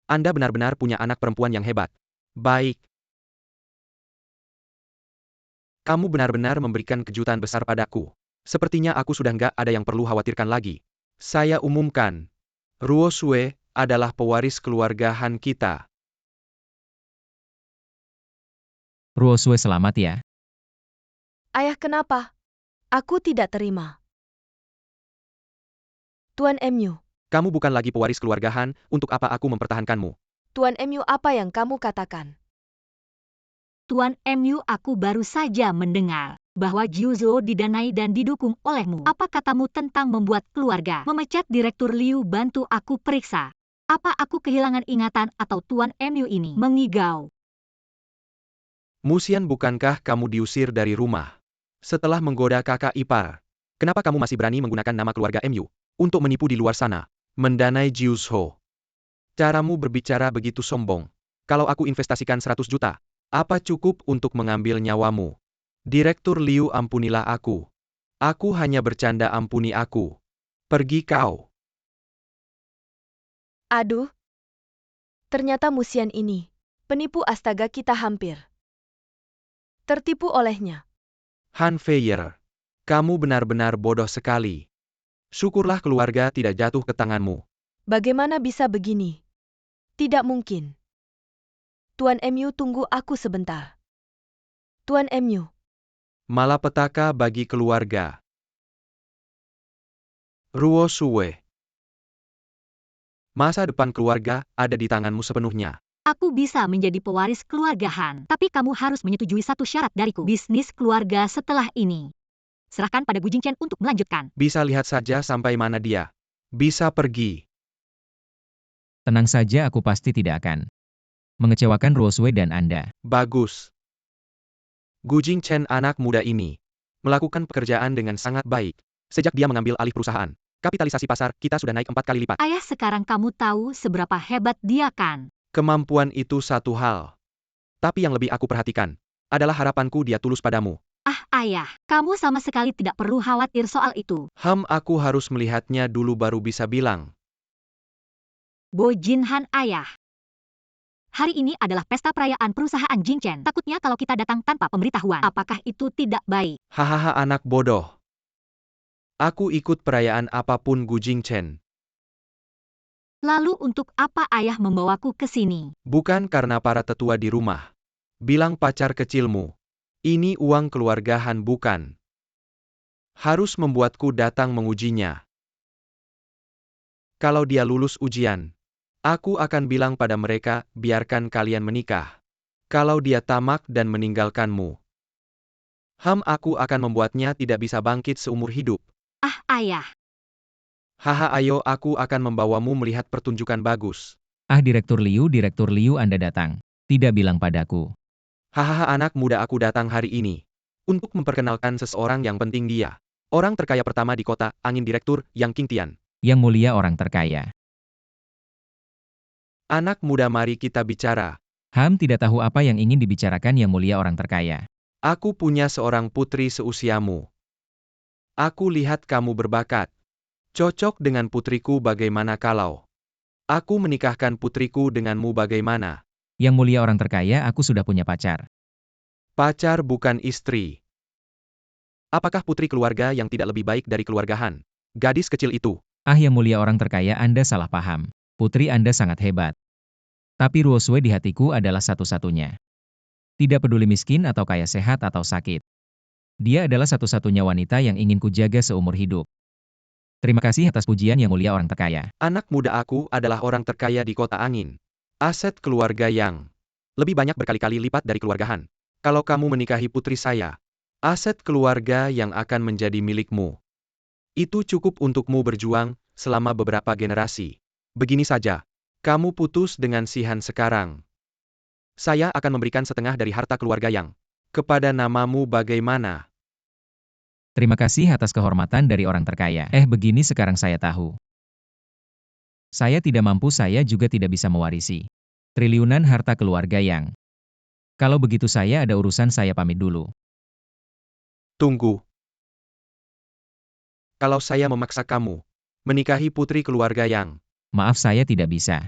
Anda benar-benar punya anak perempuan yang hebat. Baik. Kamu benar-benar memberikan kejutan besar padaku. Sepertinya aku sudah nggak ada yang perlu khawatirkan lagi. Saya umumkan, Ruosue adalah pewaris keluarga Han kita. Ruosue selamat ya. Ayah, kenapa? Aku tidak terima. Tuan MU. Kamu bukan lagi pewaris keluarga Han, untuk apa aku mempertahankanmu? Tuan MU, apa yang kamu katakan? Tuan MU, aku baru saja mendengar bahwa Jiu Zhou didanai dan didukung olehmu. Apa katamu tentang membuat keluarga memecat Direktur Liu? Bantu aku periksa. Apa aku kehilangan ingatan atau Tuan MU ini mengigau? Musian, bukankah kamu diusir dari rumah setelah menggoda kakak ipar? Kenapa kamu masih berani menggunakan nama keluarga MU untuk menipu di luar sana, mendanai Jiu Zhou? Caramu berbicara begitu sombong. Kalau aku investasikan 100 juta, apa cukup untuk mengambil nyawamu? Direktur Liu, ampunilah aku. Aku hanya bercanda, ampuni aku. Pergi kau. Aduh. Ternyata Musian ini penipu, astaga, kita hampir tertipu olehnya. Han Feier, kamu benar-benar bodoh sekali. Syukurlah keluarga tidak jatuh ke tanganmu. Bagaimana bisa begini? Tidak mungkin. Tuan MU, tunggu aku sebentar. Tuan MU. Malapetaka bagi keluarga Ruosue. Masa depan keluarga ada di tanganmu sepenuhnya. Aku bisa menjadi pewaris keluarga Han, tapi kamu harus menyetujui satu syarat dariku. Bisnis keluarga setelah ini. Serahkan pada Gu Jingchen untuk melanjutkan. Bisa lihat saja sampai mana dia bisa pergi. Tenang saja, aku pasti tidak akan mengecewakan Ruosue dan Anda. Bagus. Gu Jingchen, anak muda ini melakukan pekerjaan dengan sangat baik. Sejak dia mengambil alih perusahaan, kapitalisasi pasar kita sudah naik 4 kali lipat. Ayah, sekarang kamu tahu seberapa hebat dia kan? Kemampuan itu satu hal. Tapi yang lebih aku perhatikan adalah harapanku dia tulus padamu. Ah, ayah, kamu sama sekali tidak perlu khawatir soal itu. Aku harus melihatnya dulu baru bisa bilang. Bo Jin Han, ayah. Hari ini adalah pesta perayaan perusahaan Jingchen. Takutnya kalau kita datang tanpa pemberitahuan. Apakah itu tidak baik? Hahaha, anak bodoh. Aku ikut perayaan apapun Gu Jingchen. Lalu untuk apa ayah membawaku ke sini? Bukan karena para tetua di rumah. Bilang pacar kecilmu. Ini uang keluarga Han, bukan. Harus membuatku datang mengujinya. Kalau dia lulus ujian, aku akan bilang pada mereka, biarkan kalian menikah. Kalau dia tamak dan meninggalkanmu, aku akan membuatnya tidak bisa bangkit seumur hidup. Ah, ayah. Haha, ayo, aku akan membawamu melihat pertunjukan bagus. Ah, Direktur Liu, Anda datang. Tidak bilang padaku. Hahaha, anak muda, aku datang hari ini untuk memperkenalkan seseorang yang penting, dia orang terkaya pertama di kota angin, Direktur Yang Qingtian. Yang mulia, orang terkaya. Anak muda, mari kita bicara. Tidak tahu apa yang ingin dibicarakan, yang mulia orang terkaya. Aku punya seorang putri seusiamu. Aku lihat kamu berbakat. Cocok dengan putriku, bagaimana kalau aku menikahkan putriku denganmu, bagaimana? Yang mulia orang terkaya, aku sudah punya pacar. Pacar bukan istri. Apakah putri keluarga yang tidak lebih baik dari keluarga Han? Gadis kecil itu. Ah, yang mulia orang terkaya, Anda salah paham. Putri Anda sangat hebat. Tapi Ruosue di hatiku adalah satu-satunya. Tidak peduli miskin atau kaya, sehat atau sakit. Dia adalah satu-satunya wanita yang ingin kujaga seumur hidup. Terima kasih atas pujian yang mulia orang terkaya. Anak muda aku adalah orang terkaya di kota angin. Aset keluarga yang lebih banyak berkali-kali lipat dari keluarga Han. Kalau kamu menikahi putri saya, aset keluarga yang akan menjadi milikmu. Itu cukup untukmu berjuang selama beberapa generasi. Begini saja, kamu putus dengan si Han sekarang. Saya akan memberikan setengah dari harta keluarga yang kepada namamu bagaimana? Terima kasih atas kehormatan dari orang terkaya. Begini sekarang saya tahu. Saya tidak mampu, saya juga tidak bisa mewarisi triliunan harta keluarga yang. Kalau begitu saya ada urusan, saya pamit dulu. Tunggu. Kalau saya memaksa kamu menikahi putri keluarga yang, Maaf, saya tidak bisa.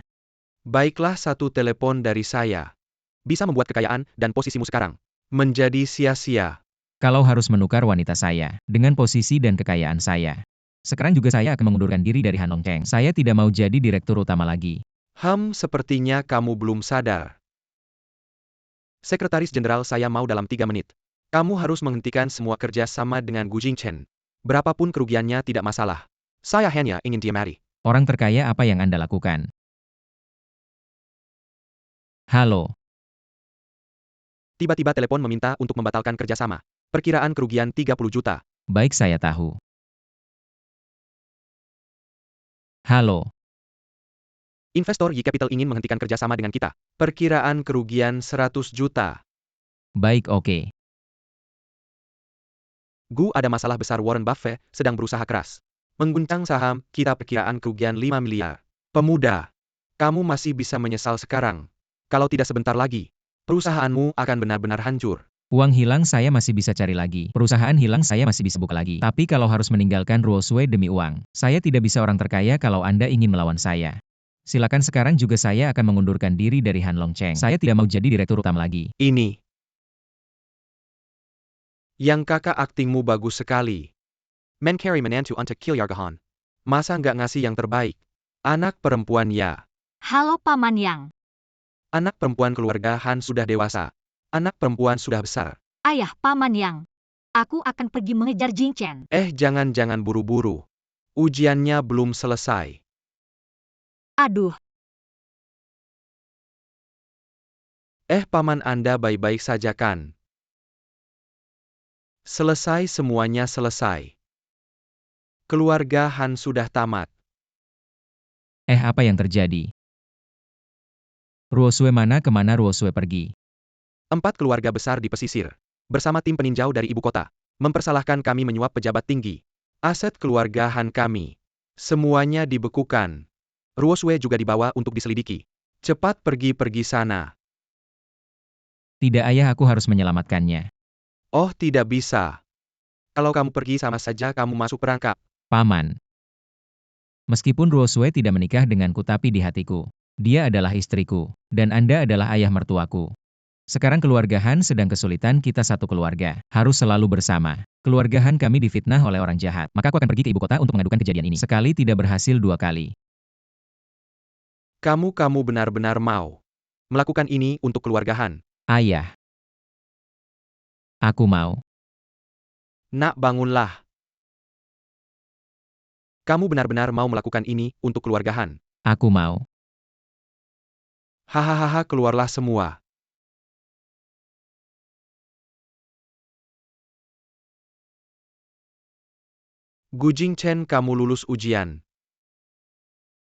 baiklah, satu telepon dari saya bisa membuat kekayaan dan posisimu sekarang menjadi sia-sia. Kalau harus menukar wanita saya dengan posisi dan kekayaan saya. Sekarang juga saya akan mengundurkan diri dari Han Longcheng. Saya tidak mau jadi direktur utama lagi. Sepertinya kamu belum sadar. Sekretaris Jenderal saya mau dalam 3 menit. Kamu harus menghentikan semua kerja sama dengan Gu Jingchen. Berapapun kerugiannya tidak masalah. Saya hanya ingin dia mari. Orang terkaya, apa yang Anda lakukan? Halo. Tiba-tiba telepon meminta untuk membatalkan kerjasama. Perkiraan kerugian 30 juta. Baik, saya tahu. Halo. Investor Y Capital ingin menghentikan kerjasama dengan kita. Perkiraan kerugian 100 juta. Baik, oke. Gu, ada masalah besar. Warren Buffett sedang berusaha keras mengguncang saham kita. Perkiraan kerugian 5 miliar. Pemuda, kamu masih bisa menyesal sekarang. Kalau tidak, sebentar lagi perusahaanmu akan benar-benar hancur. Uang hilang saya masih bisa cari lagi. Perusahaan hilang saya masih bisa buka lagi. Tapi kalau harus meninggalkan Ruosue demi uang, saya tidak bisa. Orang terkaya, kalau Anda ingin melawan saya, silakan. Sekarang juga saya akan mengundurkan diri dari Han Longcheng. Saya tidak mau jadi direktur utama lagi. Ini. Yang kakak, aktingmu bagus sekali. Mencari menantu untuk Kilyargahan. Masa nggak ngasih yang terbaik? Anak perempuan ya. Halo Paman Yang. Anak perempuan keluarga Han sudah dewasa. Anak perempuan sudah besar. Ayah Paman Yang. Aku akan pergi mengejar Jingchen. Jangan buru-buru. Ujiannya belum selesai. Aduh, Paman Anda baik-baik saja kan? Selesai, semuanya selesai. Keluarga Han sudah tamat. Apa yang terjadi? Ruosue mana, kemana Ruosue pergi? 4 keluarga besar di pesisir, bersama tim peninjau dari ibu kota, mempersalahkan kami menyuap pejabat tinggi. Aset keluarga Han kami, semuanya dibekukan. Ruosue juga dibawa untuk diselidiki. Cepat pergi sana. Tidak, ayah, aku harus menyelamatkannya. Oh, tidak bisa. Kalau kamu pergi, sama saja kamu masuk perangkap. Paman. Meskipun Ruosue tidak menikah denganku, tapi di hatiku, dia adalah istriku, dan Anda adalah ayah mertuaku. Sekarang keluarga Han sedang kesulitan, kita satu keluarga, harus selalu bersama. Keluarga Han kami difitnah oleh orang jahat, maka aku akan pergi ke ibu kota untuk mengadukan kejadian ini. Sekali tidak berhasil, 2 kali. Kamu benar-benar mau melakukan ini untuk keluarga Han? Ayah. Aku mau. Nak, bangunlah. Kamu benar-benar mau melakukan ini untuk keluarga Han? Aku mau. Hahaha, keluarlah semua. Gu Jingchen, kamu lulus ujian.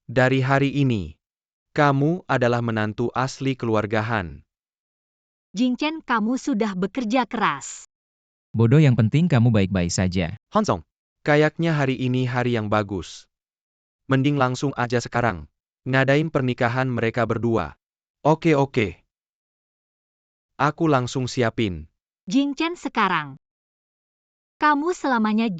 Dari hari ini, kamu adalah menantu asli keluarga Han. Jingchen, kamu sudah bekerja keras. Bodoh, yang penting kamu baik-baik saja. Hansong, kayaknya hari ini hari yang bagus. Mending langsung aja sekarang ngadain pernikahan mereka berdua. Oke. Aku langsung siapin. Jingchen, sekarang kamu selamanya